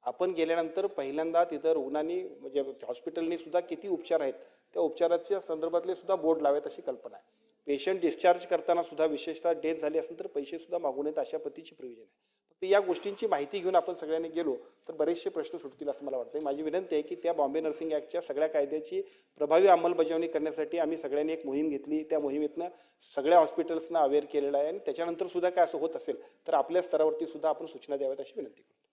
आपण गेल्यानंतर पहिल्यांदा तिथं रुग्णांनी म्हणजे हॉस्पिटलनी सुद्धा किती उपचार आहेत त्या उपचाराच्या संदर्भातले सुद्धा बोर्ड लावेत अशी कल्पना आहे. पेशंट डिस्चार्ज करताना सुद्धा विशेषतः डेथ झाली असेल तर पैसे सुद्धा मागू नयेत अशा पद्धतीची प्रोव्हिजन आहे. फक्त या गोष्टींची माहिती घेऊन आपण सगळ्यांनी गेलो तर बरेचसे प्रश्न सुटतील असं मला वाटतं. माझी विनंती आहे की त्या बॉम्बे नर्सिंग ॲक्टच्या सगळ्या कायद्याची प्रभावी अंमलबजावणी करण्यासाठी आम्ही सगळ्यांनी एक मोहीम घेतली. त्या मोहिमेतनं सगळ्या हॉस्पिटल्सना अवेअर केलेलं आहे आणि त्याच्यानंतर सुद्धा काय असं होत असेल तर आपल्या स्तरावरती सुद्धा आपण सूचना द्याव्यात अशी विनंती करतो.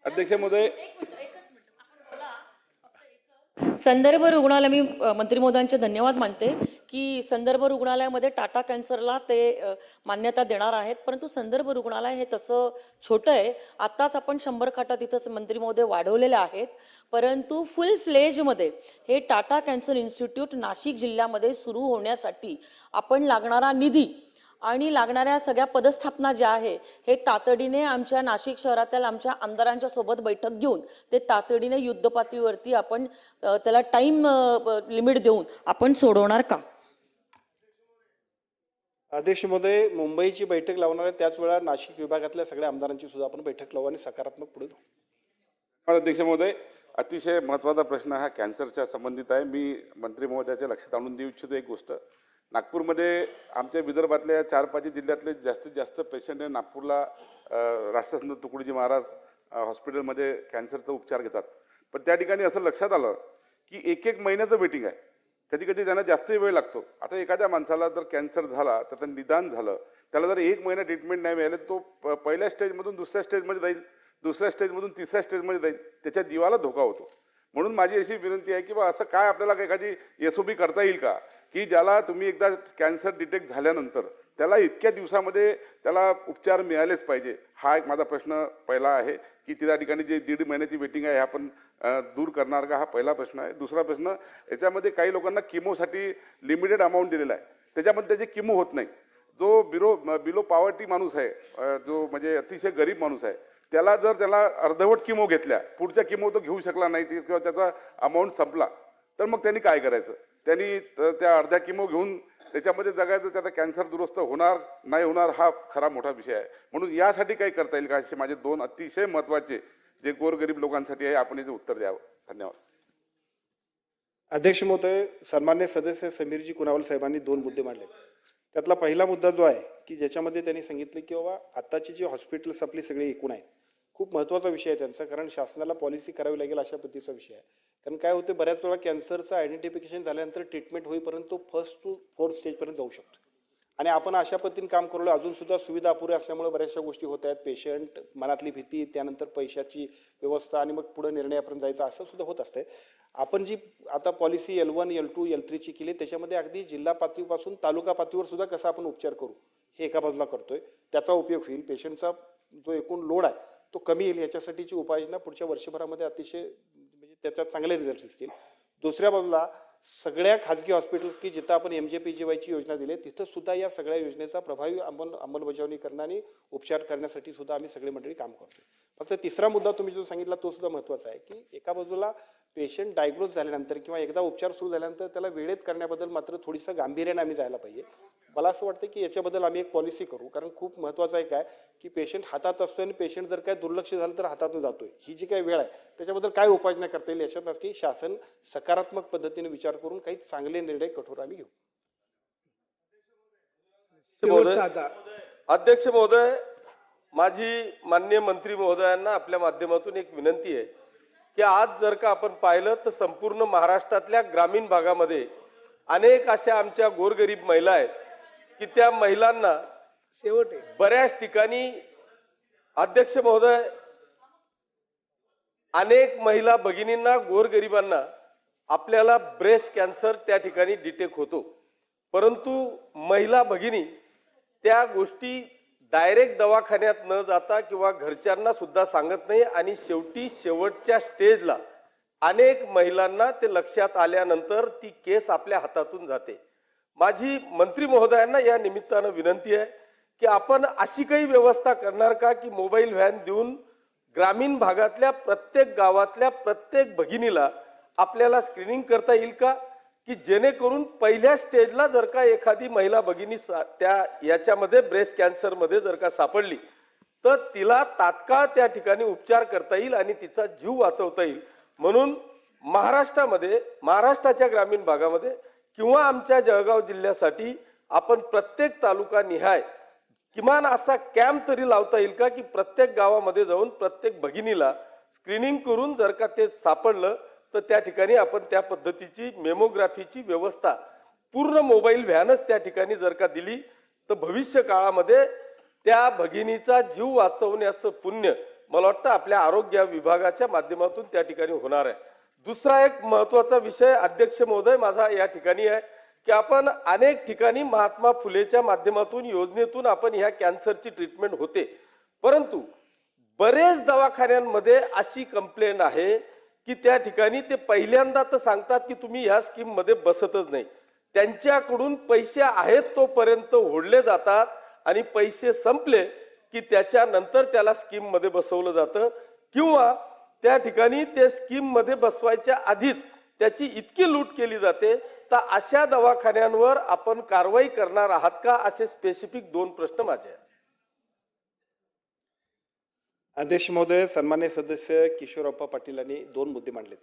अध्यक्ष महोदय, संदर्भ रुग्णालय मी मंत्री महोदयांचे धन्यवाद मानते की संदर्भ रुग्णालयामध्ये टाटा कॅन्सरला ते मान्यता देणार आहेत, परंतु संदर्भ रुग्णालय हे तसं छोटं आहे. आत्ताच आपण 100 खाटा तिथंच मंत्री महोदय वाढवलेल्या आहेत, परंतु फुल फ्लेजमध्ये हे टाटा कॅन्सर इन्स्टिट्यूट नाशिक जिल्ह्यामध्ये सुरू होण्यासाठी आपण लागणारा निधी आणि लागणाऱ्या सगळ्या पदस्थापना ज्या आहे हे तातडीने आमच्या नाशिक शहरातील आमच्या आमदारांच्या सोबत बैठक घेऊन ते तातडीने युद्ध पातळीवरती आपण त्याला टाइम लिमिट देऊन आपण सोडवणार का? अध्यक्ष महोदय, मुंबईची बैठक लावणार आहे त्याच वेळा नाशिक विभागातल्या सगळ्या आमदारांची सुद्धा आपण बैठक लावू आणि सकारात्मक पुढे जाऊ. अध्यक्ष महोदय, अतिशय महत्त्वाचा प्रश्न हा कॅन्सरच्या संबंधित आहे. मी मंत्री महोदयाच्या लक्षात आणून देऊ इच्छितो एक गोष्ट. नागपूरमध्ये आमच्या विदर्भातल्या 4-5 जिल्ह्यातले जास्तीत जास्त पेशंट हे नागपूरला राष्ट्रसंत तुकडोजी महाराज हॉस्पिटलमध्ये कॅन्सरचा उपचार घेतात. पण त्या ठिकाणी असं लक्षात आलं की 1-1 महिन्याचं वेटिंग आहे. कधी कधी त्यांना जास्त वेळ लागतो. आता एखाद्या माणसाला जर कॅन्सर झाला, त्याचं निदान झालं, त्याला जर 1 महिना ट्रीटमेंट नाही मिळाली, तो पहिल्या स्टेजमधून दुसऱ्या स्टेजमध्ये जाईल, दुसऱ्या स्टेजमधून तिसऱ्या स्टेजमध्ये जाईल, त्याच्या जीवाला धोका होतो. म्हणून माझी अशी विनंती आहे की बा असं काय आपल्याला एखादी SOP करता येईल का की ज्याला तुम्ही एकदा कॅन्सर डिटेक्ट झाल्यानंतर त्याला इतक्या दिवसामध्ये त्याला उपचार मिळालेच पाहिजे. हा एक माझा प्रश्न पहिला आहे की त्या ठिकाणी जे 1.5 महिन्याची वेटिंग आहे आपण दूर करणार का, हा पहिला प्रश्न आहे. दुसरा प्रश्न, याच्यामध्ये काही लोकांना किमोसाठी लिमिटेड अमाऊंट दिलेला आहे, त्याच्यामध्ये त्याचे किमो होत नाही. जो बिलो पॉवर्टी माणूस आहे, जो म्हणजे अतिशय गरीब माणूस आहे, त्याला जर त्याला अर्धवट किमो घेतल्या, पुढच्या किमो तो घेऊ शकला नाही किंवा त्याचा अमाऊंट संपला, तर मग त्यांनी काय करायचं? त्यांनी त्या अर्ध्या किमो घेऊन त्याच्यामध्ये जगायचं, त्याचा कॅन्सर दुरुस्त होणार नाही होणार हा खरा मोठा विषय आहे. म्हणून यासाठी काही करता येईल का, असे माझे 2 अतिशय महत्त्वाचे जे गोरगरीब लोकांसाठी आहे, आपण याचं उत्तर द्यावं. धन्यवाद. अध्यक्ष महोदय, सन्मान्य सदस्य समीरजी कुनावल साहेबांनी 2 मुद्दे मांडले. त्यातला पहिला मुद्दा जो आहे की ज्याच्यामध्ये त्यांनी सांगितलं की बाबा आताची जी हॉस्पिटल्स आपली सगळी एकूण आहेत, खूप महत्त्वाचा विषय आहे त्यांचा, कारण शासनाला पॉलिसी करावी लागेल अशा पद्धतीचा विषय आहे. कारण काय होते, बऱ्याच वेळा कॅन्सरचं आयडेंटिफिकेशन झाल्यानंतर ट्रीटमेंट होईपर्यंत तो 1st to 4th स्टेजपर्यंत जाऊ शकतो. आणि आपण अशा पद्धतीने काम करू, अजून सुद्धा सुविधा अपुऱ्या असल्यामुळे बऱ्याचशा गोष्टी होत आहेत. पेशंट मनातली भीती, त्यानंतर पैशाची व्यवस्था आणि मग पुढे निर्णयापर्यंत जायचं असं सुद्धा होत असते. आपण जी आता पॉलिसी L1, L2, L3 ची केली, त्याच्यामध्ये अगदी जिल्हा पातळीपासून तालुका पातळीवर सुद्धा कसा आपण उपचार करू हे एका बाजूला करतोय. त्याचा उपयोग होईल, पेशंटचा जो एकूण लोड आहे तो कमी येईल, याच्यासाठीची उपाययोजना पुढच्या वर्षभरामध्ये अतिशय म्हणजे त्याच्यात चांगले रिझल्ट दिसतील. दुसऱ्या बाजूला सगळ्या खाजगी हॉस्पिटल्स की जिथं आपण MJPGY ची योजना दिली, तिथं सुद्धा या सगळ्या योजनेचा प्रभावी अंमलबजावणी करणं आणि उपचार करण्यासाठी सुद्धा आम्ही सगळे मंडळी काम करतो. फक्त तिसरा मुद्दा तुम्ही जो सांगितला तो सुद्धा महत्त्वाचा आहे की एका बाजूला पेशंट डायग्नोज झाल्यानंतर किंवा एकदा उपचार सुरू झाल्यानंतर त्याला वेळेत करण्याबद्दल मात्र थोडीसं गांभीर्याने आम्ही जायला पाहिजे. मला असं वाटतं की याच्याबद्दल आम्ही एक पॉलिसी करू, कारण खूप महत्त्वाचं आहे काय की पेशंट हातात असतो आणि पेशंट जर काय दुर्लक्ष झालं तर हातातून जातोय. ही जी काही वेळ आहे त्याच्याबद्दल काय उपाययोजना करता येईल याच्यासाठी शासन सकारात्मक पद्धतीने विचार करून काही चांगले निर्णय कठोर आम्ही घेऊ. शेवटचा आता अध्यक्ष महोदय, माझी माननीय मंत्री महोदयांना आपल्या माध्यमातून एक विनंती आहे की आज जर का आपण पाहिलं तर संपूर्ण महाराष्ट्रातल्या ग्रामीण भागामध्ये अनेक अशा आमच्या गोरगरीब महिला आहेत की त्या महिलांना शेवट आहे. बऱ्याच ठिकाणी अध्यक्ष महोदय, अनेक महिला भगिनींना, गोरगरिबांना आपल्याला ब्रेस्ट कॅन्सर त्या ठिकाणी डिटेक्ट होतो, परंतु महिला भगिनी त्या गोष्टी डायरेक्ट दवाखान्यात न जाता किंवा घरच्यांना सुद्धा सांगत नाही आणि शेवटी शेवटच्या स्टेजला अनेक महिलांना ते लक्षात आल्यानंतर ती केस आपल्या हातातून जाते. माझी मंत्री महोदयांना या निमित्तानं विनंती आहे की आपण अशी काही व्यवस्था करणार का की मोबाईल व्हॅन देऊन ग्रामीण भागातल्या प्रत्येक गावातल्या प्रत्येक भगिनीला आपल्याला स्क्रीनिंग करता येईल का, की जेणेकरून पहिल्या स्टेजला जर का एखादी महिला भगिनी त्या याच्यामध्ये ब्रेस्ट कॅन्सरमध्ये जर का सापडली तर तिला तात्काळ त्या ठिकाणी उपचार करता येईल आणि तिचा जीव वाचवता येईल. म्हणून महाराष्ट्राच्या ग्रामीण भागामध्ये किंवा आमच्या जळगाव जिल्ह्यासाठी आपण प्रत्येक तालुका निहाय किमान असा कॅम्प तरी लावता येईल का की प्रत्येक गावामध्ये जाऊन प्रत्येक भगिनीला स्क्रीनिंग करून जर का ते सापडलं तर त्या ठिकाणी आपण त्या पद्धतीची मेमोग्राफीची व्यवस्था पूर्ण मोबाईल व्हॅनच त्या ठिकाणी जर का दिली तर भविष्य काळामध्ये त्या भगिनीचा जीव वाचवण्याचं पुण्य मला वाटतं आपल्या आरोग्य विभागाच्या माध्यमातून त्या ठिकाणी होणार आहे. दुसरा एक महत्वाचा विषय अध्यक्ष महोदय माझा या ठिकाणी आहे की आपण अनेक ठिकाणी महात्मा फुलेच्या माध्यमातून योजनेतून आपण ह्या कॅन्सरची ट्रीटमेंट होते, परंतु बरेच दवाखान्यांमध्ये अशी कंप्लेंट आहे की त्या ठिकाणी ते पहिल्यांदा तर सांगतात की तुम्ही ह्या स्कीम मध्ये बसतच नाही, त्यांच्याकडून पैसे आहेत तोपर्यंत ओढले जातात आणि पैसे संपले की त्याच्यानंतर त्याला स्कीम मध्ये बसवलं जातं किंवा त्या ठिकाणी ते स्कीम मध्ये बसवायच्या आधीच त्याची इतकी लूट केली जाते. तर अशा दवाखान्यांवर आपण कारवाई करणार आहात का, असे स्पेसिफिक 2 प्रश्न माझे आहेत. अध्यक्ष महोदय, सन्मान्य सदस्य किशोरप्पा पाटील यांनी 2 मुद्दे मांडलेत.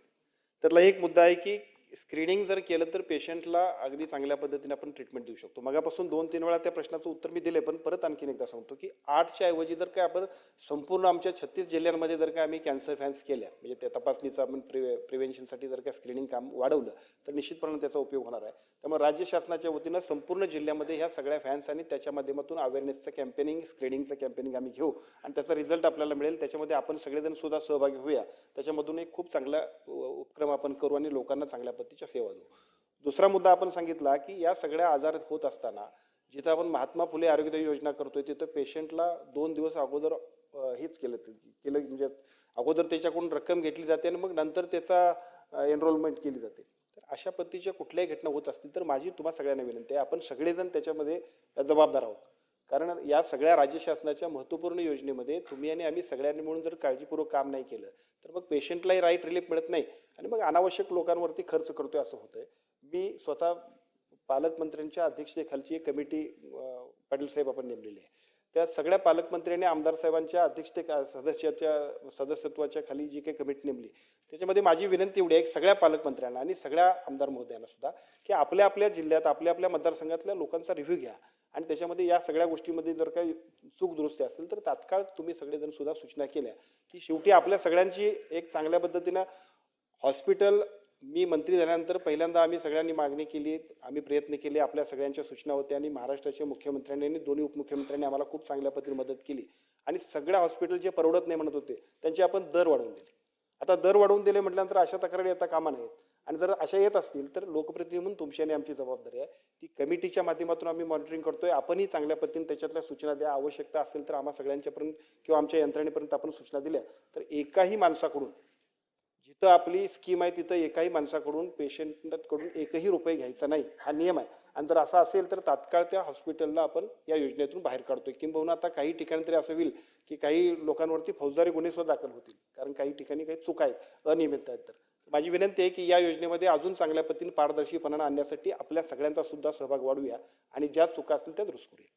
त्यातला एक मुद्दा आहे की स्क्रीनिंग जर केलं तर पेशंटला अगदी चांगल्या पद्धतीने आपण ट्रीटमेंट देऊ शकतो. मगापासून 2-3 वेळा त्या प्रश्नाचं उत्तर मी दिले, पण परत आणखीन एकदा सांगतो की 8च्या ऐवजी जर काय आपण संपूर्ण आमच्या 36 जिल्ह्यांमध्ये जर काय आम्ही कॅन्सर फॅन्स केल्या, म्हणजे त्या तपासणीचं आपण प्रिव्हेन्शनसाठी जर काय स्क्रीनिंग काम वाढवलं तर निश्चितपणे त्याचा उपयोग होणार आहे. त्यामुळे राज्य शासनाच्या वतीनं संपूर्ण जिल्ह्यामध्ये ह्या सगळ्या फॅन्स आणि त्याच्या माध्यमातून अवेअरनेसचं कॅम्पेनिंग, स्क्रीनिंगचं कॅम्पेनिंग आम्ही घेऊ आणि त्याचा रिझल्ट आपल्याला मिळेल. त्याच्यामध्ये आपण सगळेजण सुद्धा सहभागी होऊया. त्याच्यामधून एक खूप चांगला उपक्रम आपण करू आणि लोकांना चांगल्या पद्धतीच्या सेवा देऊ. दुसरा मुद्दा आपण सांगितला की या सगळ्या आजार होत असताना जिथं आपण महात्मा फुले आरोग्य योजना करतोय तिथं पेशंटला 2 दिवस अगोदर हेच केलं म्हणजे अगोदर त्याच्याकडून रक्कम घेतली जाते आणि मग नंतर त्याचा एनरोलमेंट केली जाते. तर अशा पद्धतीच्या कुठल्याही घटना होत असतील तर माझी तुम्हा सगळ्यांना विनंती आहे, आपण सगळेजण त्याच्यामध्ये जबाबदार आहोत. कारण या सगळ्या राज्य शासनाच्या महत्त्वपूर्ण योजनेमध्ये तुम्ही आणि आम्ही सगळ्यांनी मिळून जर काळजीपूर्वक काम नाही केलं तर मग पेशंटलाही राईट रिलीफ मिळत नाही आणि मग अनावश्यक लोकांवरती खर्च करतोय असं होतंय. मी स्वतः पालकमंत्र्यांच्या अध्यक्षतेखालची एक कमिटी पाटील साहेब आपण नेमलेली आहे. त्या सगळ्या पालकमंत्र्यांनी आमदार साहेबांच्या सदस्यत्वाच्या खाली जी काही कमिटी नेमली त्याच्यामध्ये माझी विनंती एवढी आहे की सगळ्या पालकमंत्र्यांना आणि सगळ्या आमदार महोदयांना सुद्धा की आपल्या आपल्या जिल्ह्यात आपल्या आपल्या मतदारसंघातल्या लोकांचा रिव्ह्यू घ्या आणि त्याच्यामध्ये या सगळ्या गोष्टीमध्ये जर काही चूक दुरुस्ती असेल तर तात्काळ तुम्ही सगळेजण सुद्धा सूचना केल्या की शेवटी आपल्या सगळ्यांची एक चांगल्या पद्धतीनं हॉस्पिटल, मी मंत्री झाल्यानंतर पहिल्यांदा आम्ही सगळ्यांनी मागणी केली, आम्ही प्रयत्न केले, आपल्या सगळ्यांच्या सूचना होत्या आणि महाराष्ट्राच्या मुख्यमंत्र्यांनी आणि दोन्ही उपमुख्यमंत्र्यांनी आम्हाला खूप चांगल्या पद्धतीने मदत केली आणि सगळ्या हॉस्पिटल जे परवडत नाही म्हणत होते त्यांचे आपण दर वाढवून दिले. आता दर वाढवून दिले म्हटल्यानंतर अशा तक्रारी येता कामा नाहीत आणि जर अशा येत असतील तर लोकप्रतिनिधी म्हणून तुमची आणि आमची जबाबदारी आहे. ती कमिटीच्या माध्यमातून आम्ही मॉनिटरिंग करतोय. आपणही चांगल्या पद्धतीने त्याच्यातल्या सूचना द्या. आवश्यकता असेल तर आम्हा सगळ्यांच्यापर्यंत किंवा आमच्या यंत्रणेपर्यंत आपण सूचना दिल्या तर एकाही माणसाकडून जिथं आपली स्कीम आहे तिथं एकाही माणसाकडून पेशंटकडून एकही रुपये घ्यायचा नाही, हा नियम आहे. आणि जर असा असेल तर तात्काळ त्या हॉस्पिटलला आपण या योजनेतून बाहेर काढतोय. किंबहुना आता काही ठिकाणी तरी असं होईल की काही लोकांवरती फौजदारी गुन्हे सुद्धा दाखल होतील कारण काही ठिकाणी काही चूक आहेत, अनियमितता आहेत. तर माझी विनंती आहे की या योजनेमध्ये अजून चांगल्या पद्धतीने पारदर्शीपणा आणण्यासाठी आपल्या सगळ्यांचा सुद्धा सहभाग वाढवूया आणि ज्या चुका असतील त्या दुरुस्त करूया.